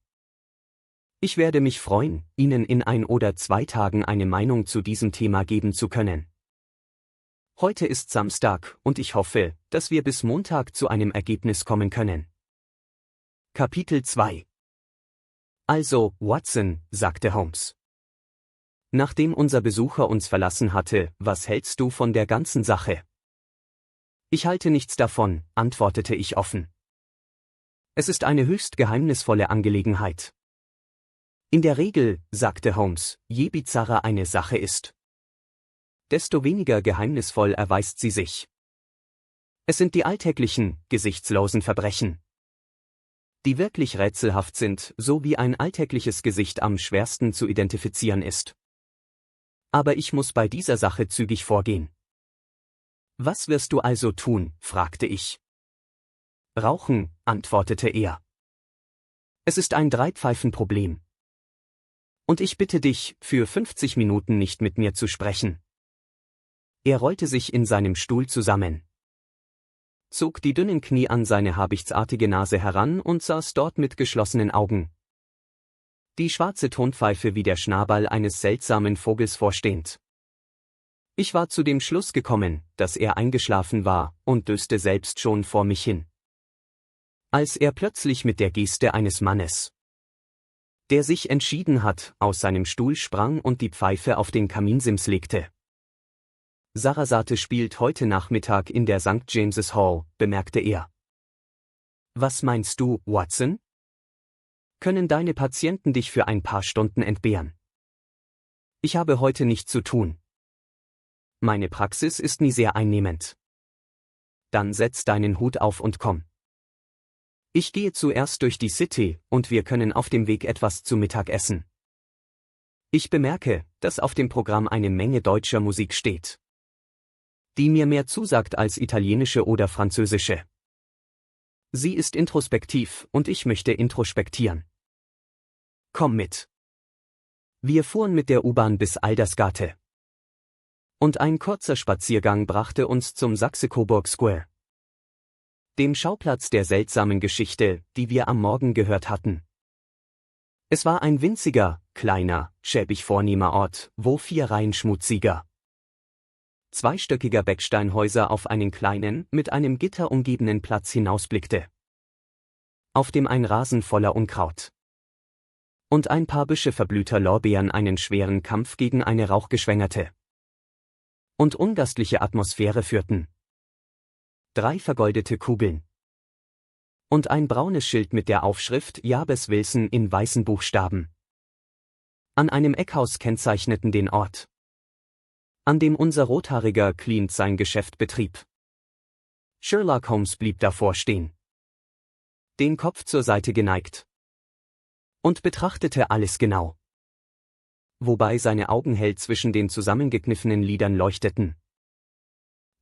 Ich werde mich freuen, Ihnen in 1 oder 2 Tagen eine Meinung zu diesem Thema geben zu können. Heute ist Samstag und ich hoffe, dass wir bis Montag zu einem Ergebnis kommen können. Kapitel 2. Also, Watson, sagte Holmes. Nachdem unser Besucher uns verlassen hatte, was hältst du von der ganzen Sache? Ich halte nichts davon, antwortete ich offen. Es ist eine höchst geheimnisvolle Angelegenheit. In der Regel, sagte Holmes, je bizarrer eine Sache ist, desto weniger geheimnisvoll erweist sie sich. Es sind die alltäglichen, gesichtslosen Verbrechen, die wirklich rätselhaft sind, so wie ein alltägliches Gesicht am schwersten zu identifizieren ist. Aber ich muss bei dieser Sache zügig vorgehen. Was wirst du also tun? Fragte ich. Rauchen, antwortete er. Es ist ein Dreipfeifenproblem. Und ich bitte dich, für 50 Minuten nicht mit mir zu sprechen. Er rollte sich in seinem Stuhl zusammen, zog die dünnen Knie an seine habichtsartige Nase heran und saß dort mit geschlossenen Augen. Die schwarze Tonpfeife wie der Schnabel eines seltsamen Vogels vorstehend. Ich war zu dem Schluss gekommen, dass er eingeschlafen war, und döste selbst schon vor mich hin. Als er plötzlich mit der Geste eines Mannes, der sich entschieden hat, aus seinem Stuhl sprang und die Pfeife auf den Kaminsims legte. Sarasate spielt heute Nachmittag in der St. James's Hall, bemerkte er. Was meinst du, Watson? Können deine Patienten dich für ein paar Stunden entbehren? Ich habe heute nichts zu tun. Meine Praxis ist nie sehr einnehmend. Dann setz deinen Hut auf und komm. Ich gehe zuerst durch die City, und wir können auf dem Weg etwas zu Mittag essen. Ich bemerke, dass auf dem Programm eine Menge deutscher Musik steht, die mir mehr zusagt als italienische oder französische. Sie ist introspektiv, und ich möchte introspektieren. Komm mit. Wir fuhren mit der U-Bahn bis Aldersgate. Und ein kurzer Spaziergang brachte uns zum Saxe-Coburg Square, dem Schauplatz der seltsamen Geschichte, die wir am Morgen gehört hatten. Es war ein winziger, kleiner, schäbig vornehmer Ort, wo 4 Reihen schmutziger, zweistöckiger Backsteinhäuser auf einen kleinen, mit einem Gitter umgebenen Platz hinausblickte, auf dem ein Rasen voller Unkraut und ein paar Büsche verblühter Lorbeeren einen schweren Kampf gegen eine rauchgeschwängerte und ungastliche Atmosphäre führten. 3 vergoldete Kugeln und ein braunes Schild mit der Aufschrift Jabez Wilson in weißen Buchstaben an einem Eckhaus kennzeichneten den Ort, an dem unser rothaariger Client sein Geschäft betrieb. Sherlock Holmes blieb davor stehen, den Kopf zur Seite geneigt, und betrachtete alles genau, wobei seine Augen hell zwischen den zusammengekniffenen Lidern leuchteten.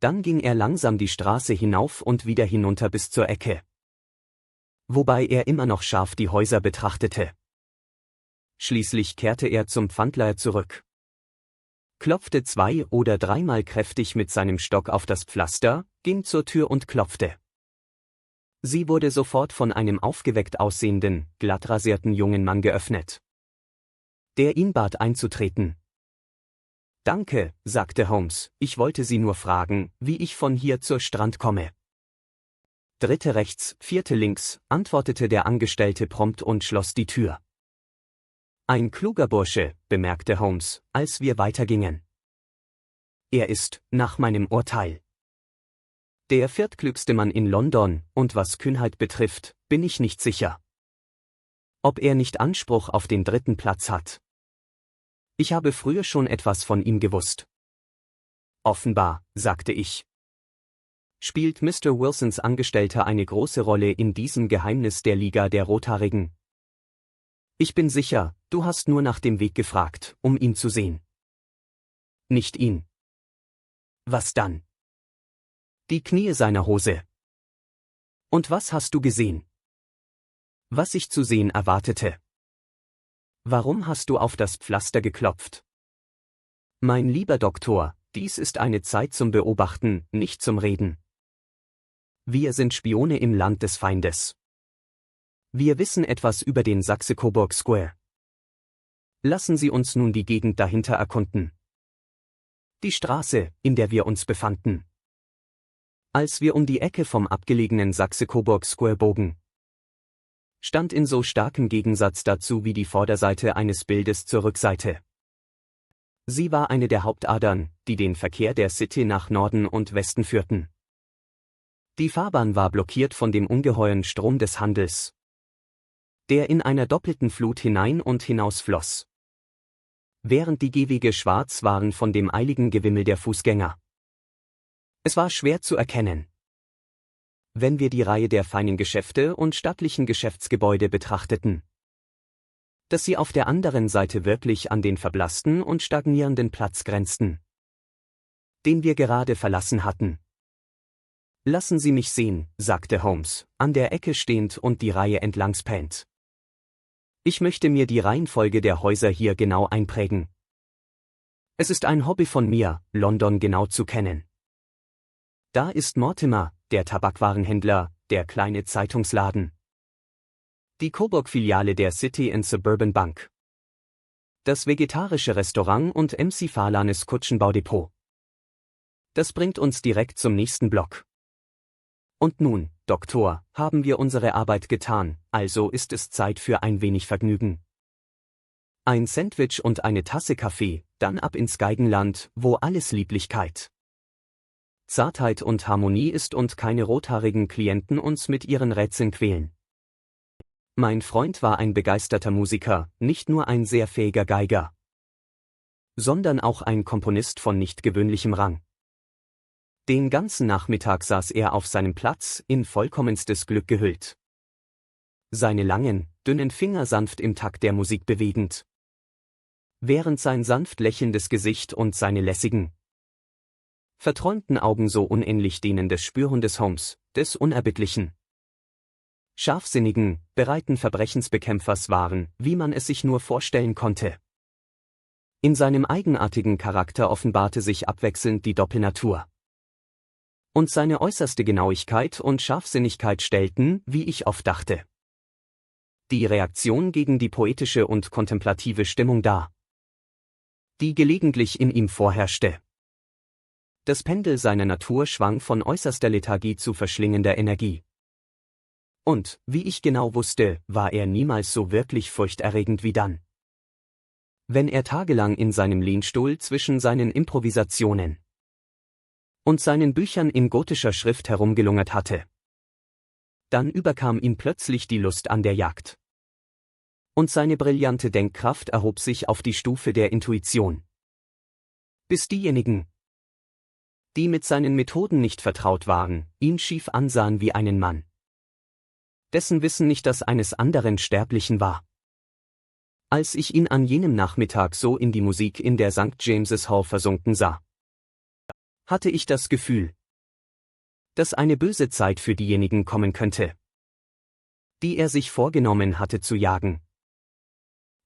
Dann ging er langsam die Straße hinauf und wieder hinunter bis zur Ecke, wobei er immer noch scharf die Häuser betrachtete. Schließlich kehrte er zum Pfandleiher zurück, klopfte 2 oder 3 Mal kräftig mit seinem Stock auf das Pflaster, ging zur Tür und klopfte. Sie wurde sofort von einem aufgeweckt aussehenden, glattrasierten jungen Mann geöffnet, der ihn bat einzutreten. »Danke«, sagte Holmes, »ich wollte Sie nur fragen, wie ich von hier zur Strand komme.« »3. rechts, 4. links«, antwortete der Angestellte prompt und schloss die Tür. »Ein kluger Bursche«, bemerkte Holmes, als wir weitergingen. »Er ist, nach meinem Urteil, der viertklügste Mann in London, und was Kühnheit betrifft, bin ich nicht sicher, ob er nicht Anspruch auf den 3. Platz hat. Ich habe früher schon etwas von ihm gewusst.« »Offenbar«, sagte ich. »Spielt Mr. Wilsons Angestellter eine große Rolle in diesem Geheimnis der Liga der Rothaarigen?« »Ich bin sicher, du hast nur nach dem Weg gefragt, um ihn zu sehen.« »Nicht ihn.« »Was dann?« »Die Knie seiner Hose.« »Und was hast du gesehen?« »Was ich zu sehen erwartete.« »Warum hast du auf das Pflaster geklopft?« »Mein lieber Doktor, dies ist eine Zeit zum Beobachten, nicht zum Reden. Wir sind Spione im Land des Feindes. Wir wissen etwas über den Saxe-Coburg Square. Lassen Sie uns nun die Gegend dahinter erkunden. Die Straße, in der wir uns befanden. Als wir um die Ecke vom abgelegenen Saxe-Coburg Square bogen, stand in so starkem Gegensatz dazu wie die Vorderseite eines Bildes zur Rückseite. Sie war eine der Hauptadern, die den Verkehr der City nach Norden und Westen führten. Die Fahrbahn war blockiert von dem ungeheuren Strom des Handels, der in einer doppelten Flut hinein und hinaus floss, während die Gehwege schwarz waren von dem eiligen Gewimmel der Fußgänger. Es war schwer zu erkennen, wenn wir die Reihe der feinen Geschäfte und stattlichen Geschäftsgebäude betrachteten, dass sie auf der anderen Seite wirklich an den verblassten und stagnierenden Platz grenzten, den wir gerade verlassen hatten. »Lassen Sie mich sehen«, sagte Holmes, an der Ecke stehend und die Reihe entlang spähend. »Ich möchte mir die Reihenfolge der Häuser hier genau einprägen. Es ist ein Hobby von mir, London genau zu kennen. Da ist Mortimer, der Tabakwarenhändler, der kleine Zeitungsladen, Die Coburg-Filiale der City and Suburban Bank. Das vegetarische Restaurant und MC Falanes Kutschenbaudepot. Das bringt uns direkt zum nächsten Block. Und nun, Doktor, haben wir unsere Arbeit getan, also ist es Zeit für ein wenig Vergnügen. Ein Sandwich und eine Tasse Kaffee, dann ab ins Geigenland, wo alles Lieblichkeit, Zartheit und Harmonie ist und keine rothaarigen Klienten uns mit ihren Rätseln quälen. Mein Freund war ein begeisterter Musiker, nicht nur ein sehr fähiger Geiger, sondern auch ein Komponist von nicht gewöhnlichem Rang. Den ganzen Nachmittag saß er auf seinem Platz, in vollkommenstes Glück gehüllt. Seine langen, dünnen Finger sanft im Takt der Musik bewegend, während sein sanft lächelndes Gesicht und seine lässigen, verträumten Augen so unähnlich denen des Spürhundes Holmes, des unerbittlichen, scharfsinnigen, bereiten Verbrechensbekämpfers waren, wie man es sich nur vorstellen konnte. In seinem eigenartigen Charakter offenbarte sich abwechselnd die Doppelnatur. Und seine äußerste Genauigkeit und Scharfsinnigkeit stellten, wie ich oft dachte, die Reaktion gegen die poetische und kontemplative Stimmung dar, die gelegentlich in ihm vorherrschte. Das Pendel seiner Natur schwang von äußerster Lethargie zu verschlingender Energie. Und, wie ich genau wusste, war er niemals so wirklich furchterregend wie dann, wenn er tagelang in seinem Lehnstuhl zwischen seinen Improvisationen und seinen Büchern in gotischer Schrift herumgelungert hatte. Dann überkam ihn plötzlich die Lust an der Jagd. Und seine brillante Denkkraft erhob sich auf die Stufe der Intuition. Bis diejenigen, die mit seinen Methoden nicht vertraut waren, ihn schief ansahen wie einen Mann, dessen Wissen nicht das eines anderen Sterblichen war. Als ich ihn an jenem Nachmittag so in die Musik in der St. James's Hall versunken sah, hatte ich das Gefühl, dass eine böse Zeit für diejenigen kommen könnte, die er sich vorgenommen hatte zu jagen.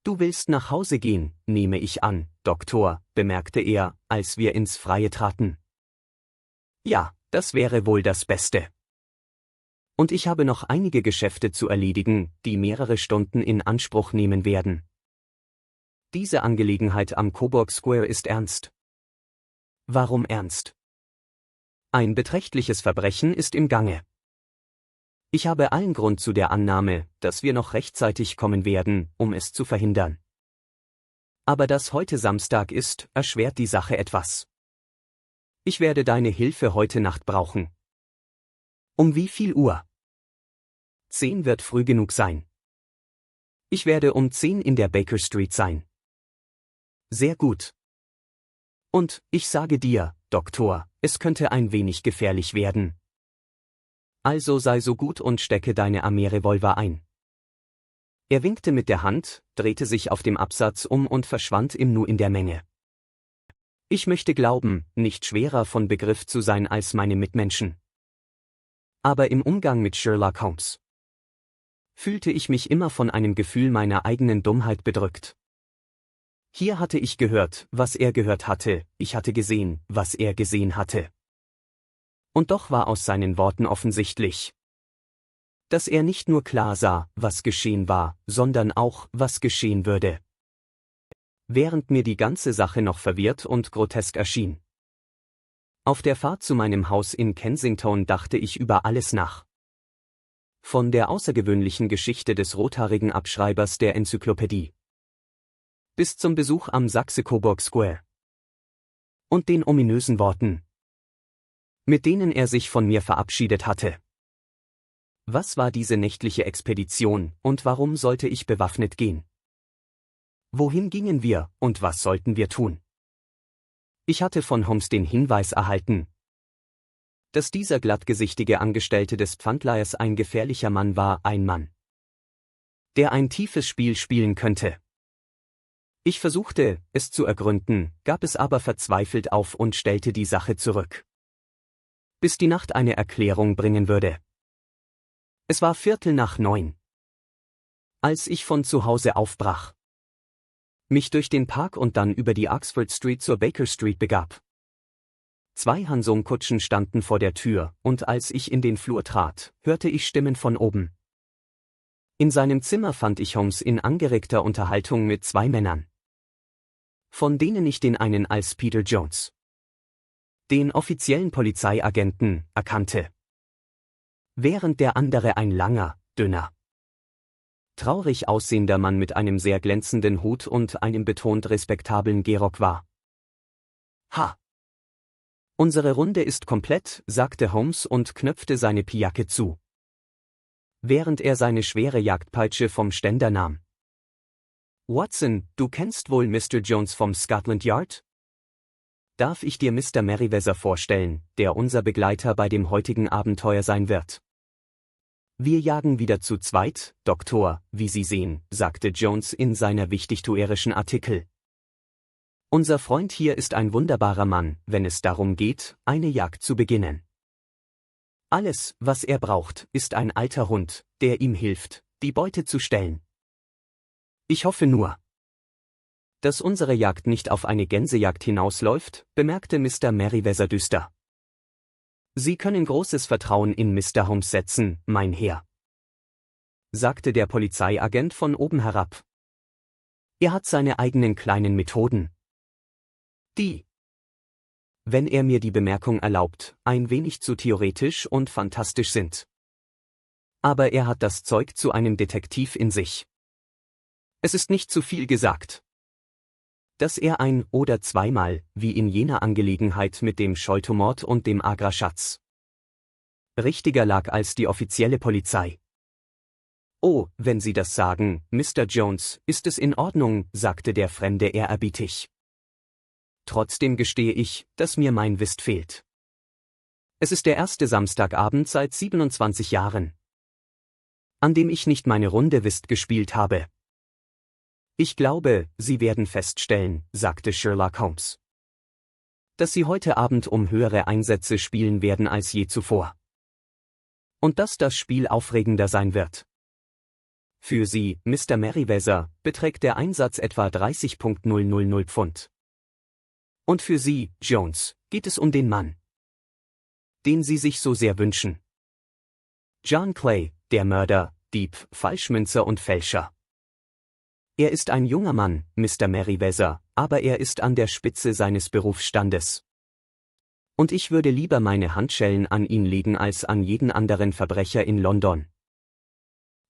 »Du willst nach Hause gehen, nehme ich an, Doktor«, bemerkte er, als wir ins Freie traten. »Ja, das wäre wohl das Beste. Und ich habe noch einige Geschäfte zu erledigen, die mehrere Stunden in Anspruch nehmen werden. Diese Angelegenheit am Coburg Square ist ernst.« »Warum ernst?« »Ein beträchtliches Verbrechen ist im Gange. Ich habe allen Grund zu der Annahme, dass wir noch rechtzeitig kommen werden, um es zu verhindern. Aber dass heute Samstag ist, erschwert die Sache etwas. Ich werde deine Hilfe heute Nacht brauchen.« »Um wie viel Uhr?« »10 wird früh genug sein. Ich werde um 10 in der Baker Street sein.« »Sehr gut. Und, ich sage dir, Doktor, es könnte ein wenig gefährlich werden. Also sei so gut und stecke deine Armeerevolver ein.« Er winkte mit der Hand, drehte sich auf dem Absatz um und verschwand im Nu in der Menge. Ich möchte glauben, nicht schwerer von Begriff zu sein als meine Mitmenschen. Aber im Umgang mit Sherlock Holmes fühlte ich mich immer von einem Gefühl meiner eigenen Dummheit bedrückt. Hier hatte ich gehört, was er gehört hatte, ich hatte gesehen, was er gesehen hatte. Und doch war aus seinen Worten offensichtlich, dass er nicht nur klar sah, was geschehen war, sondern auch, was geschehen würde. Während mir die ganze Sache noch verwirrt und grotesk erschien. Auf der Fahrt zu meinem Haus in Kensington dachte ich über alles nach. Von der außergewöhnlichen Geschichte des rothaarigen Abschreibers der Enzyklopädie bis zum Besuch am Coburg Square. Und den ominösen Worten, mit denen er sich von mir verabschiedet hatte. Was war diese nächtliche Expedition, und warum sollte ich bewaffnet gehen? Wohin gingen wir, und was sollten wir tun? Ich hatte von Holmes den Hinweis erhalten, dass dieser glattgesichtige Angestellte des Pfandleihers ein gefährlicher Mann war, ein Mann, der ein tiefes Spiel spielen könnte. Ich versuchte, es zu ergründen, gab es aber verzweifelt auf und stellte die Sache zurück, bis die Nacht eine Erklärung bringen würde. Es war 8:45, als ich von zu Hause aufbrach, mich durch den Park und dann über die Oxford Street zur Baker Street begab. 2 Hansung-Kutschen standen vor der Tür, und als ich in den Flur trat, hörte ich Stimmen von oben. In seinem Zimmer fand ich Holmes in angeregter Unterhaltung mit zwei Männern, von denen ich den einen als Peter Jones, den offiziellen Polizeiagenten, erkannte, während der andere ein langer, dünner, traurig aussehender Mann mit einem sehr glänzenden Hut und einem betont respektablen Gehrock war. »Ha! Unsere Runde ist komplett«, sagte Holmes und knöpfte seine Pijacke zu, während er seine schwere Jagdpeitsche vom Ständer nahm. »Watson, du kennst wohl Mr. Jones vom Scotland Yard? Darf ich dir Mr. Merryweather vorstellen, der unser Begleiter bei dem heutigen Abenteuer sein wird?« »Wir jagen wieder zu zweit, Doktor, wie Sie sehen«, sagte Jones in seiner wichtigtuerischen Artikel. »Unser Freund hier ist ein wunderbarer Mann, wenn es darum geht, eine Jagd zu beginnen. Alles, was er braucht, ist ein alter Hund, der ihm hilft, die Beute zu stellen. Ich hoffe nur, dass unsere Jagd nicht auf eine Gänsejagd hinausläuft«, bemerkte Mr. Merryweather düster. »Sie können großes Vertrauen in Mr. Holmes setzen, mein Herr«, sagte der Polizeiagent von oben herab. »Er hat seine eigenen kleinen Methoden, die, wenn er mir die Bemerkung erlaubt, ein wenig zu theoretisch und fantastisch sind. Aber er hat das Zeug zu einem Detektiv in sich. Es ist nicht zu viel gesagt, dass er ein- oder zweimal, wie in jener Angelegenheit mit dem Sholto-Mord und dem Agra-Schatz, richtiger lag als die offizielle Polizei.« »Oh, wenn Sie das sagen, Mr. Jones, ist es in Ordnung«, sagte der Fremde ehrerbietig. »Trotzdem gestehe ich, dass mir mein Whist fehlt. Es ist der erste Samstagabend seit 27 Jahren, an dem ich nicht meine Runde Whist gespielt habe.« »Ich glaube, Sie werden feststellen«, sagte Sherlock Holmes, »dass Sie heute Abend um höhere Einsätze spielen werden als je zuvor. Und dass das Spiel aufregender sein wird. Für Sie, Mr. Merryweather, beträgt der Einsatz etwa 30.000 Pfund. Und für Sie, Jones, geht es um den Mann, den Sie sich so sehr wünschen. John Clay, der Mörder, Dieb, Falschmünzer und Fälscher. Er ist ein junger Mann, Mr. Merryweather, aber er ist an der Spitze seines Berufsstandes. Und ich würde lieber meine Handschellen an ihn legen als an jeden anderen Verbrecher in London.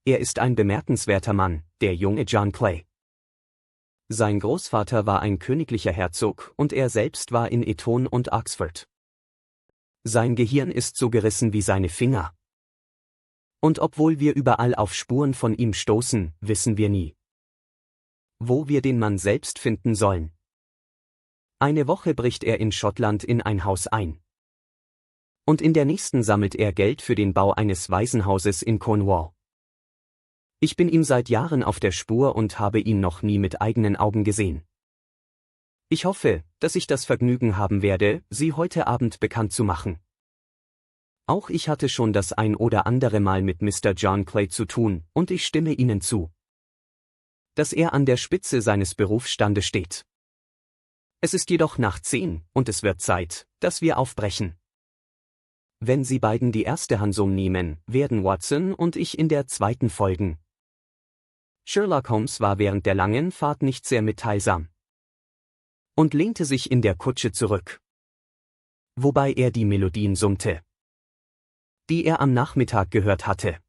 Er ist ein bemerkenswerter Mann, der junge John Clay. Sein Großvater war ein königlicher Herzog und er selbst war in Eton und Oxford. Sein Gehirn ist so gerissen wie seine Finger. Und obwohl wir überall auf Spuren von ihm stoßen, wissen wir nie, wo wir den Mann selbst finden sollen. Eine Woche bricht er in Schottland in ein Haus ein. Und in der nächsten sammelt er Geld für den Bau eines Waisenhauses in Cornwall. Ich bin ihm seit Jahren auf der Spur und habe ihn noch nie mit eigenen Augen gesehen. Ich hoffe, dass ich das Vergnügen haben werde, Sie heute Abend bekannt zu machen. Auch ich hatte schon das ein oder andere Mal mit Mr. John Clay zu tun, und ich stimme Ihnen zu, dass er an der Spitze seines Berufsstandes steht. Es ist jedoch nach 10 und es wird Zeit, dass wir aufbrechen. Wenn Sie beiden die erste Hansum nehmen, werden Watson und ich in der zweiten folgen.« Sherlock Holmes war während der langen Fahrt nicht sehr mitteilsam und lehnte sich in der Kutsche zurück, wobei er die Melodien summte, die er am Nachmittag gehört hatte.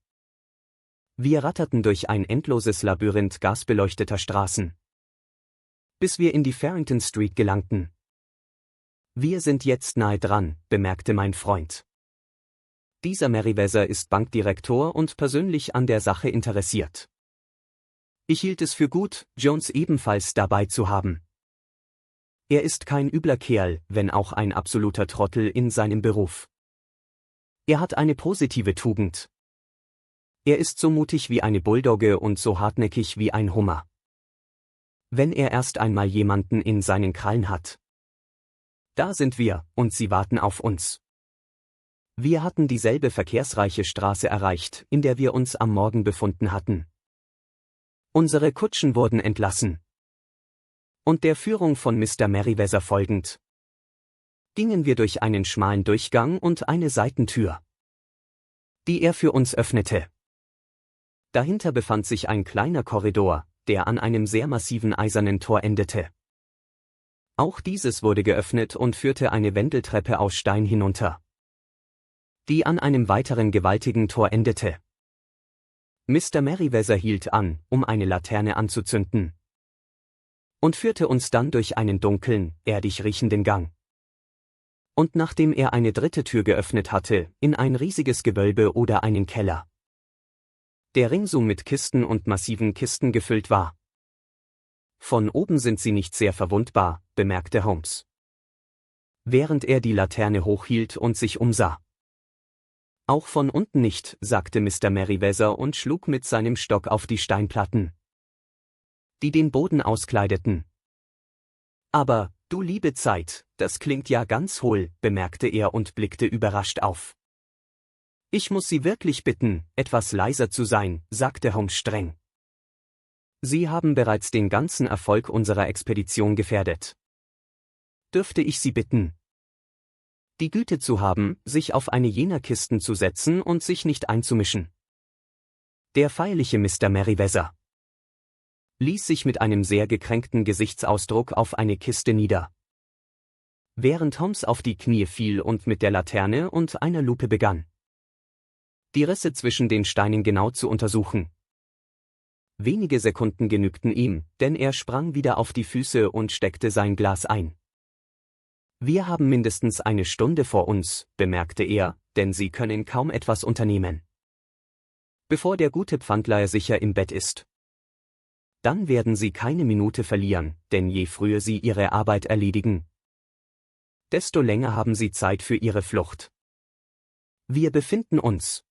Wir ratterten durch ein endloses Labyrinth gasbeleuchteter Straßen, bis wir in die Farrington Street gelangten. »Wir sind jetzt nahe dran«, bemerkte mein Freund. »Dieser Merryweather ist Bankdirektor und persönlich an der Sache interessiert. Ich hielt es für gut, Jones ebenfalls dabei zu haben. Er ist kein übler Kerl, wenn auch ein absoluter Trottel in seinem Beruf. Er hat eine positive Tugend. Er ist so mutig wie eine Bulldogge und so hartnäckig wie ein Hummer. Wenn er erst einmal jemanden in seinen Krallen hat. Da sind wir, und sie warten auf uns.« Wir hatten dieselbe verkehrsreiche Straße erreicht, in der wir uns am Morgen befunden hatten. Unsere Kutschen wurden entlassen. Und der Führung von Mr. Merryweather folgend, gingen wir durch einen schmalen Durchgang und eine Seitentür, die er für uns öffnete. Dahinter befand sich ein kleiner Korridor, der an einem sehr massiven eisernen Tor endete. Auch dieses wurde geöffnet und führte eine Wendeltreppe aus Stein hinunter, die an einem weiteren gewaltigen Tor endete. Mr. Merryweather hielt an, um eine Laterne anzuzünden, und führte uns dann durch einen dunklen, erdig riechenden Gang. Und nachdem er eine dritte Tür geöffnet hatte, in ein riesiges Gewölbe oder einen Keller, der ringsum mit Kisten und massiven Kisten gefüllt war. Von oben sind sie nicht sehr verwundbar, bemerkte Holmes, während er die Laterne hochhielt und sich umsah. Auch von unten nicht, sagte Mr. Merryweather und schlug mit seinem Stock auf die Steinplatten, die den Boden auskleideten. Aber, du liebe Zeit, das klingt ja ganz hohl, bemerkte er und blickte überrascht auf. Ich muss Sie wirklich bitten, etwas leiser zu sein, sagte Holmes streng. Sie haben bereits den ganzen Erfolg unserer Expedition gefährdet. Dürfte ich Sie bitten, die Güte zu haben, sich auf eine jener Kisten zu setzen und sich nicht einzumischen? Der feierliche Mr. Merryweather ließ sich mit einem sehr gekränkten Gesichtsausdruck auf eine Kiste nieder, während Holmes auf die Knie fiel und mit der Laterne und einer Lupe begann, die Risse zwischen den Steinen genau zu untersuchen. Wenige Sekunden genügten ihm, denn er sprang wieder auf die Füße und steckte sein Glas ein. Wir haben mindestens eine Stunde vor uns, bemerkte er, denn Sie können kaum etwas unternehmen, bevor der gute Pfandleiher sicher im Bett ist. Dann werden Sie keine Minute verlieren, denn je früher Sie Ihre Arbeit erledigen, desto länger haben Sie Zeit für Ihre Flucht. Wir befinden uns,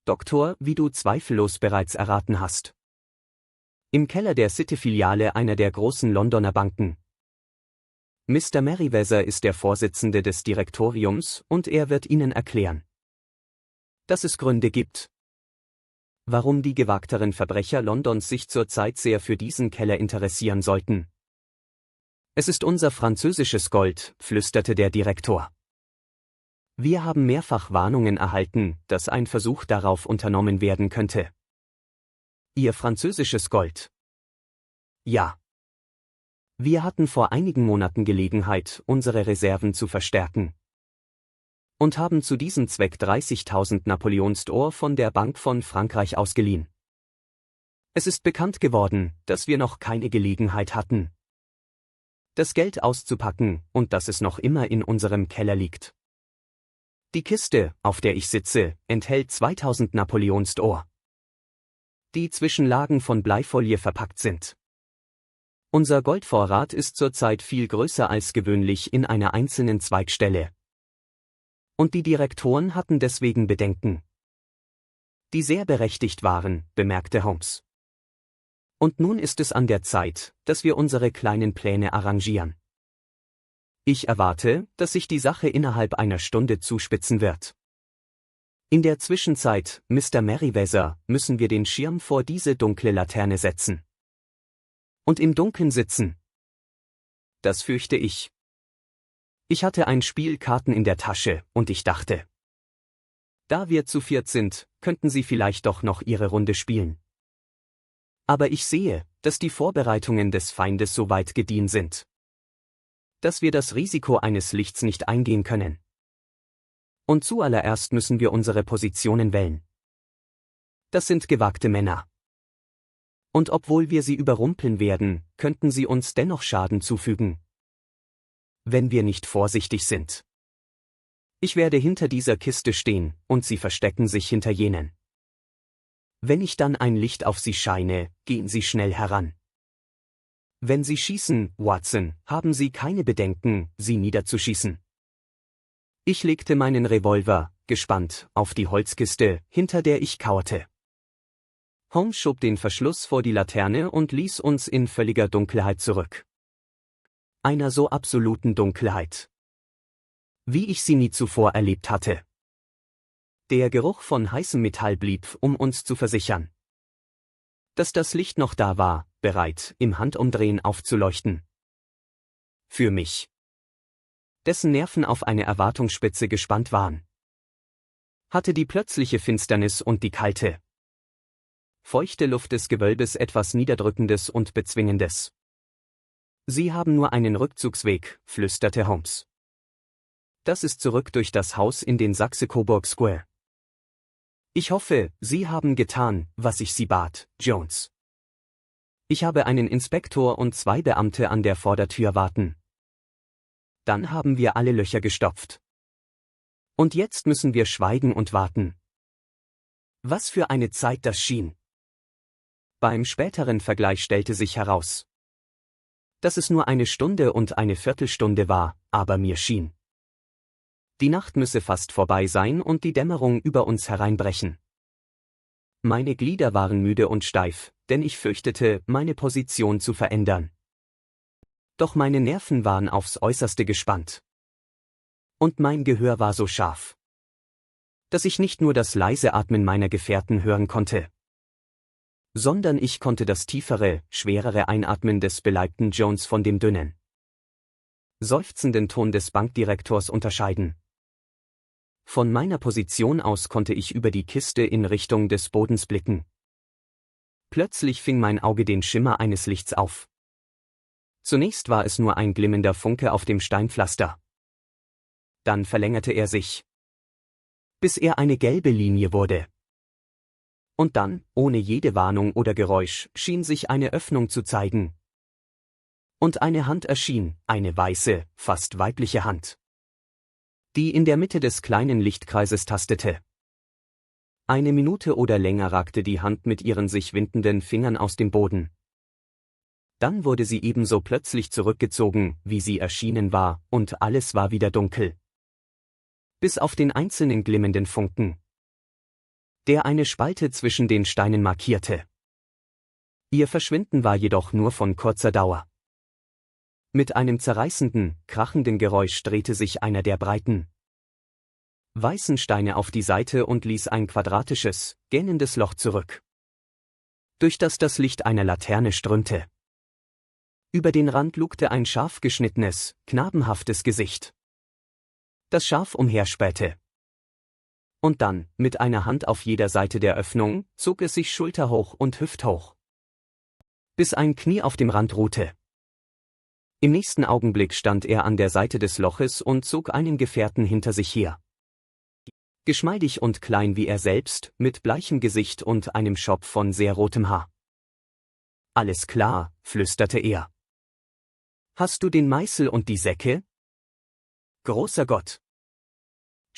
Doktor, wie du zweifellos bereits erraten hast, im Keller der City-Filiale einer der großen Londoner Banken. Mr. Merryweather ist der Vorsitzende des Direktoriums und er wird Ihnen erklären, dass es Gründe gibt, warum die gewagteren Verbrecher Londons sich zurzeit sehr für diesen Keller interessieren sollten. Es ist unser französisches Gold, flüsterte der Direktor. Wir haben mehrfach Warnungen erhalten, dass ein Versuch darauf unternommen werden könnte. Ihr französisches Gold? Ja. Wir hatten vor einigen Monaten Gelegenheit, unsere Reserven zu verstärken, und haben zu diesem Zweck 30.000 Napoleonsd'Or von der Bank von Frankreich ausgeliehen. Es ist bekannt geworden, dass wir noch keine Gelegenheit hatten, das Geld auszupacken und dass es noch immer in unserem Keller liegt. Die Kiste, auf der ich sitze, enthält 2000 Napoleonsd'Or, die zwischen Lagen von Bleifolie verpackt sind. Unser Goldvorrat ist zurzeit viel größer als gewöhnlich in einer einzelnen Zweigstelle. Und die Direktoren hatten deswegen Bedenken, die sehr berechtigt waren, bemerkte Holmes. Und nun ist es an der Zeit, dass wir unsere kleinen Pläne arrangieren. Ich erwarte, dass sich die Sache innerhalb einer Stunde zuspitzen wird. In der Zwischenzeit, Mr. Merryweather, müssen wir den Schirm vor diese dunkle Laterne setzen. Und im Dunkeln sitzen. Das fürchte ich. Ich hatte ein Spiel Karten in der Tasche, und ich dachte, da wir zu viert sind, könnten Sie vielleicht doch noch Ihre Runde spielen. Aber ich sehe, dass die Vorbereitungen des Feindes so weit gediehen sind, dass wir das Risiko eines Lichts nicht eingehen können. Und zuallererst müssen wir unsere Positionen wählen. Das sind gewagte Männer. Und obwohl wir sie überrumpeln werden, könnten sie uns dennoch Schaden zufügen, wenn wir nicht vorsichtig sind. Ich werde hinter dieser Kiste stehen, und sie verstecken sich hinter jenen. Wenn ich dann ein Licht auf sie scheine, gehen sie schnell heran. Wenn sie schießen, Watson, haben Sie keine Bedenken, sie niederzuschießen. Ich legte meinen Revolver, gespannt, auf die Holzkiste, hinter der ich kauerte. Holmes schob den Verschluss vor die Laterne und ließ uns in völliger Dunkelheit zurück. Einer so absoluten Dunkelheit, wie ich sie nie zuvor erlebt hatte. Der Geruch von heißem Metall blieb, um uns zu versichern, dass das Licht noch da war, bereit, im Handumdrehen aufzuleuchten. Für mich, dessen Nerven auf eine Erwartungsspitze gespannt waren, hatte die plötzliche Finsternis und die kalte, feuchte Luft des Gewölbes etwas Niederdrückendes und Bezwingendes. »Sie haben nur einen Rückzugsweg«, flüsterte Holmes. »Das ist zurück durch das Haus in den Saxe-Coburg Square. Ich hoffe, Sie haben getan, was ich Sie bat, Jones. Ich habe einen Inspektor und 2 Beamte an der Vordertür warten. Dann haben wir alle Löcher gestopft. Und jetzt müssen wir schweigen und warten.« Was für eine Zeit das schien. Beim späteren Vergleich stellte sich heraus, dass es nur 1 Stunde und eine Viertelstunde war, aber mir schien, die Nacht müsse fast vorbei sein und die Dämmerung über uns hereinbrechen. Meine Glieder waren müde und steif, denn ich fürchtete, meine Position zu verändern. Doch meine Nerven waren aufs Äußerste gespannt. Und mein Gehör war so scharf, dass ich nicht nur das leise Atmen meiner Gefährten hören konnte, sondern ich konnte das tiefere, schwerere Einatmen des beleibten Jones von dem dünnen, seufzenden Ton des Bankdirektors unterscheiden. Von meiner Position aus konnte ich über die Kiste in Richtung des Bodens blicken. Plötzlich fing mein Auge den Schimmer eines Lichts auf. Zunächst war es nur ein glimmender Funke auf dem Steinpflaster. Dann verlängerte er sich, bis er eine gelbe Linie wurde. Und dann, ohne jede Warnung oder Geräusch, schien sich eine Öffnung zu zeigen. Und eine Hand erschien, eine weiße, fast weibliche Hand, die in der Mitte des kleinen Lichtkreises tastete. 1 Minute oder länger ragte die Hand mit ihren sich windenden Fingern aus dem Boden. Dann wurde sie ebenso plötzlich zurückgezogen, wie sie erschienen war, und alles war wieder dunkel. Bis auf den einzelnen glimmenden Funken, der eine Spalte zwischen den Steinen markierte. Ihr Verschwinden war jedoch nur von kurzer Dauer. Mit einem zerreißenden, krachenden Geräusch drehte sich einer der breiten, weißen Steine auf die Seite und ließ ein quadratisches, gähnendes Loch zurück, durch das das Licht einer Laterne strömte. Über den Rand lugte ein scharf geschnittenes, knabenhaftes Gesicht, das scharf umherspähte. Und dann, mit einer Hand auf jeder Seite der Öffnung, zog es sich schulterhoch und hüfthoch, bis ein Knie auf dem Rand ruhte. Im nächsten Augenblick stand er an der Seite des Loches und zog einen Gefährten hinter sich her. Geschmeidig und klein wie er selbst, mit bleichem Gesicht und einem Schopf von sehr rotem Haar. »Alles klar«, flüsterte er. »Hast du den Meißel und die Säcke?« »Großer Gott!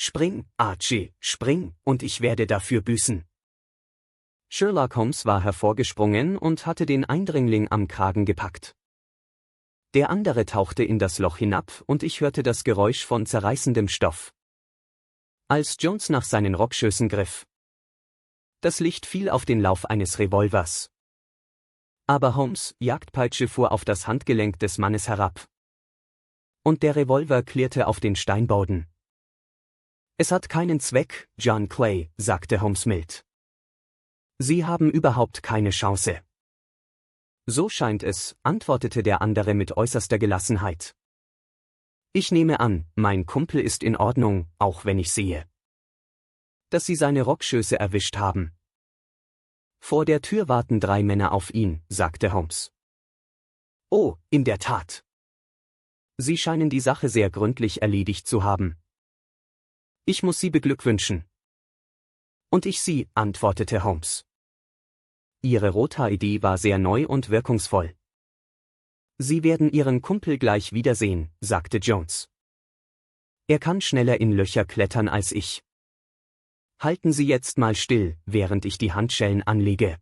Spring, Archie, spring, und ich werde dafür büßen.« Sherlock Holmes war hervorgesprungen und hatte den Eindringling am Kragen gepackt. Der andere tauchte in das Loch hinab und ich hörte das Geräusch von zerreißendem Stoff, als Jones nach seinen Rockschößen griff. Das Licht fiel auf den Lauf eines Revolvers. Aber Holmes' Jagdpeitsche fuhr auf das Handgelenk des Mannes herab. Und der Revolver klirrte auf den Steinboden. »Es hat keinen Zweck, John Clay«, sagte Holmes mild. »Sie haben überhaupt keine Chance.« »So scheint es«, antwortete der andere mit äußerster Gelassenheit. »Ich nehme an, mein Kumpel ist in Ordnung, auch wenn ich sehe, dass Sie seine Rockschöße erwischt haben.« »Vor der Tür warten 3 Männer auf ihn«, sagte Holmes. »Oh, in der Tat. Sie scheinen die Sache sehr gründlich erledigt zu haben. Ich muss Sie beglückwünschen.« »Und ich Sie«, antwortete Holmes. »Ihre Rothaar-Idee war sehr neu und wirkungsvoll.« »Sie werden Ihren Kumpel gleich wiedersehen«, sagte Jones. »Er kann schneller in Löcher klettern als ich. Halten Sie jetzt mal still, während ich die Handschellen anlege.«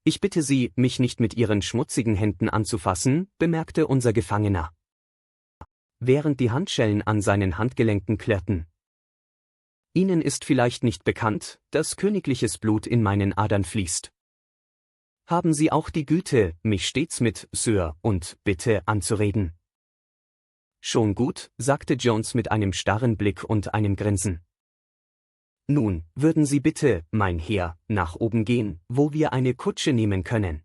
»Ich bitte Sie, mich nicht mit Ihren schmutzigen Händen anzufassen«, bemerkte unser Gefangener, während die Handschellen an seinen Handgelenken klirrten. »Ihnen ist vielleicht nicht bekannt, dass königliches Blut in meinen Adern fließt. Haben Sie auch die Güte, mich stets mit »Sir« und »Bitte« anzureden.« »Schon gut«, sagte Jones mit einem starren Blick und einem Grinsen. »Nun, würden Sie bitte, mein Herr, nach oben gehen, wo wir eine Kutsche nehmen können,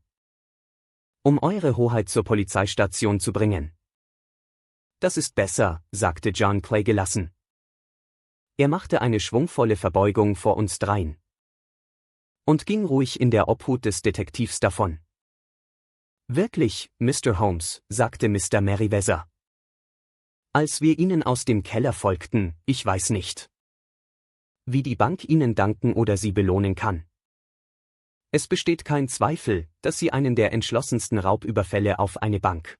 um Eure Hoheit zur Polizeistation zu bringen.« »Das ist besser«, sagte John Clay gelassen. Er machte eine schwungvolle Verbeugung vor uns dreien. und ging ruhig in der Obhut des Detektivs davon. Wirklich, Mr. Holmes, sagte Mr. Merriweather. Als wir Ihnen aus dem Keller folgten, ich weiß nicht, wie die Bank Ihnen danken oder Sie belohnen kann. Es besteht kein Zweifel, dass Sie einen der entschlossensten Raubüberfälle auf eine Bank,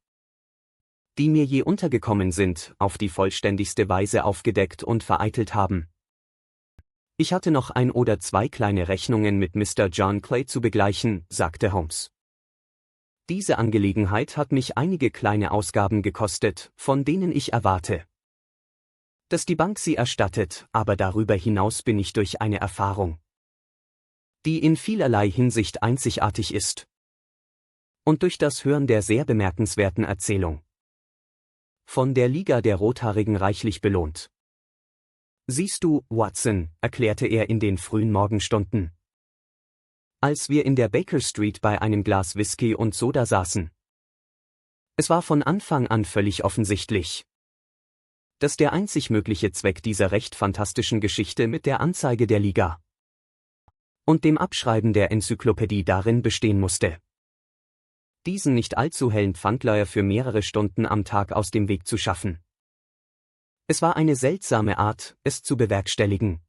die mir je untergekommen sind, auf die vollständigste Weise aufgedeckt und vereitelt haben. Ich hatte noch 1 oder 2 kleine Rechnungen mit Mr. John Clay zu begleichen, sagte Holmes. Diese Angelegenheit hat mich einige kleine Ausgaben gekostet, von denen ich erwarte, dass die Bank sie erstattet, aber darüber hinaus bin ich durch eine Erfahrung, die in vielerlei Hinsicht einzigartig ist, und durch das Hören der sehr bemerkenswerten Erzählung von der Liga der Rothaarigen reichlich belohnt. Siehst du, Watson, erklärte er in den frühen Morgenstunden, als wir in der Baker Street bei einem Glas Whisky und Soda saßen. Es war von Anfang an völlig offensichtlich, dass der einzig mögliche Zweck dieser recht fantastischen Geschichte mit der Anzeige der Liga und dem Abschreiben der Enzyklopädie darin bestehen musste, diesen nicht allzu hellen Pfandleiher für mehrere Stunden am Tag aus dem Weg zu schaffen. Es war eine seltsame Art, es zu bewerkstelligen.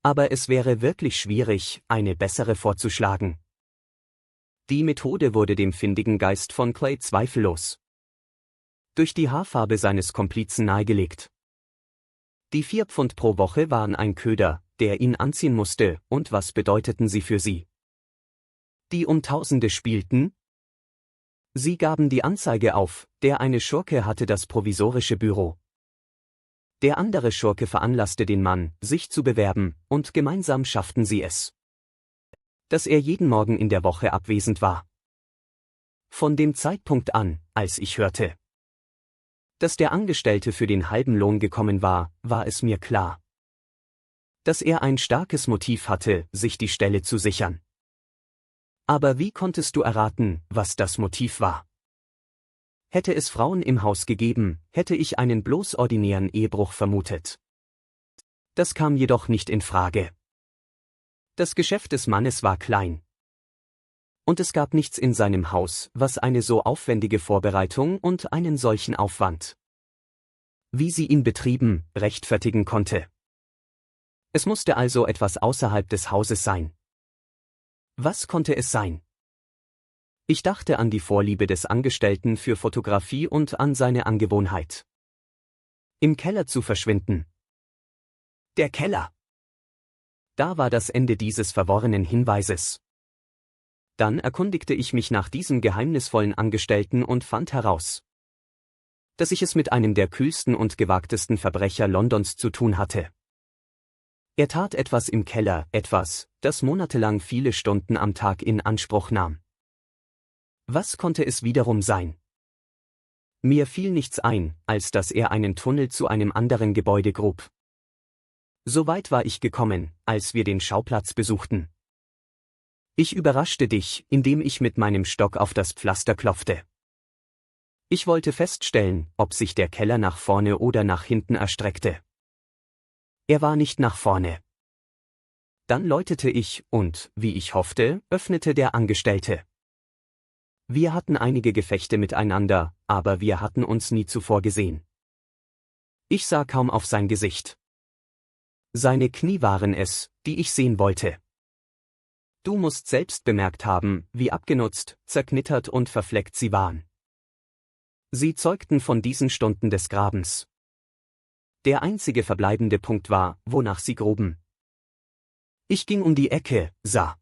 Aber es wäre wirklich schwierig, eine bessere vorzuschlagen. Die Methode wurde dem findigen Geist von Clay zweifellos durch die Haarfarbe seines Komplizen nahegelegt. Die 4 Pfund pro Woche waren ein Köder, der ihn anziehen musste, und was bedeuteten sie für sie? Die um Tausende spielten? Sie gaben die Anzeige auf, der eine Schurke hatte das provisorische Büro. Der andere Schurke veranlasste den Mann, sich zu bewerben, und gemeinsam schafften sie es, dass er jeden Morgen in der Woche abwesend war. Von dem Zeitpunkt an, als ich hörte, dass der Angestellte für den halben Lohn gekommen war, war es mir klar, dass er ein starkes Motiv hatte, sich die Stelle zu sichern. Aber wie konntest du erraten, was das Motiv war? Hätte es Frauen im Haus gegeben, hätte ich einen bloß ordinären Ehebruch vermutet. Das kam jedoch nicht in Frage. Das Geschäft des Mannes war klein. Und es gab nichts in seinem Haus, was eine so aufwendige Vorbereitung und einen solchen Aufwand, wie sie ihn betrieben, rechtfertigen konnte. Es musste also etwas außerhalb des Hauses sein. Was konnte es sein? Ich dachte an die Vorliebe des Angestellten für Fotografie und an seine Angewohnheit, im Keller zu verschwinden. Der Keller. Da war das Ende dieses verworrenen Hinweises. Dann erkundigte ich mich nach diesem geheimnisvollen Angestellten und fand heraus, dass ich es mit einem der kühlsten und gewagtesten Verbrecher Londons zu tun hatte. Er tat etwas im Keller, etwas, das monatelang viele Stunden am Tag in Anspruch nahm. Was konnte es wiederum sein? Mir fiel nichts ein, als dass er einen Tunnel zu einem anderen Gebäude grub. So weit war ich gekommen, als wir den Schauplatz besuchten. Ich überraschte dich, indem ich mit meinem Stock auf das Pflaster klopfte. Ich wollte feststellen, ob sich der Keller nach vorne oder nach hinten erstreckte. Er war nicht nach vorne. Dann läutete ich und, wie ich hoffte, öffnete der Angestellte. Wir hatten einige Gefechte miteinander, aber wir hatten uns nie zuvor gesehen. Ich sah kaum auf sein Gesicht. Seine Knie waren es, die ich sehen wollte. Du musst selbst bemerkt haben, wie abgenutzt, zerknittert und verfleckt sie waren. Sie zeugten von diesen Stunden des Grabens. Der einzige verbleibende Punkt war, wonach sie gruben. Ich ging um die Ecke, sah,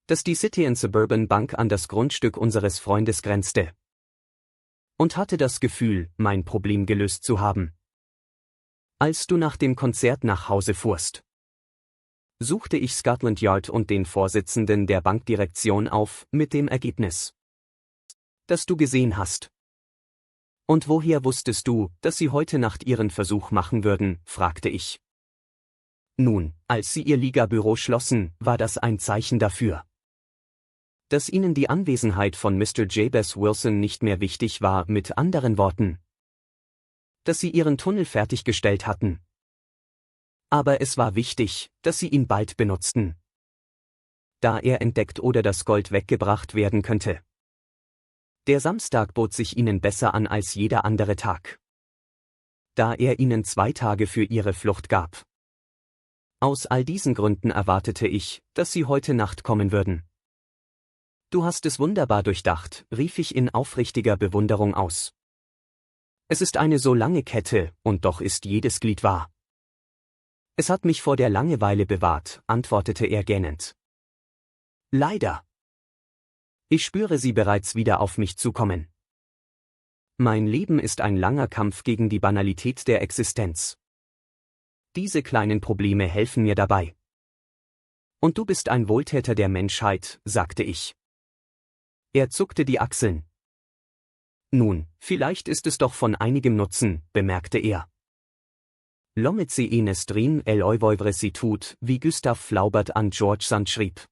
dass die City and Suburban Bank an das Grundstück unseres Freundes grenzte. Und hatte das Gefühl, mein Problem gelöst zu haben. Als du nach dem Konzert nach Hause fuhrst, suchte ich Scotland Yard und den Vorsitzenden der Bankdirektion auf, mit dem Ergebnis, das du gesehen hast. Und woher wusstest du, dass sie heute Nacht ihren Versuch machen würden, fragte ich. Nun, als sie ihr Liga-Büro schlossen, war das ein Zeichen dafür, dass ihnen die Anwesenheit von Mr. Jabez Wilson nicht mehr wichtig war, mit anderen Worten, dass sie ihren Tunnel fertiggestellt hatten. Aber es war wichtig, dass sie ihn bald benutzten. da er entdeckt oder das Gold weggebracht werden könnte. Der Samstag bot sich ihnen besser an als jeder andere Tag, da er ihnen 2 Tage für ihre Flucht gab. Aus all diesen Gründen erwartete ich, dass sie heute Nacht kommen würden. Du hast es wunderbar durchdacht, rief ich in aufrichtiger Bewunderung aus. Es ist eine so lange Kette, und doch ist jedes Glied wahr. Es hat mich vor der Langeweile bewahrt, antwortete er gähnend. Leider. Ich spüre sie bereits wieder auf mich zukommen. Mein Leben ist ein langer Kampf gegen die Banalität der Existenz. Diese kleinen Probleme helfen mir dabei. Und du bist ein Wohltäter der Menschheit, sagte ich. Er zuckte die Achseln. Nun, vielleicht ist es doch von einigem Nutzen, bemerkte er. Lommet se enes drin el euvoivre si tut, wie Gustav Flaubert an George Sand schrieb.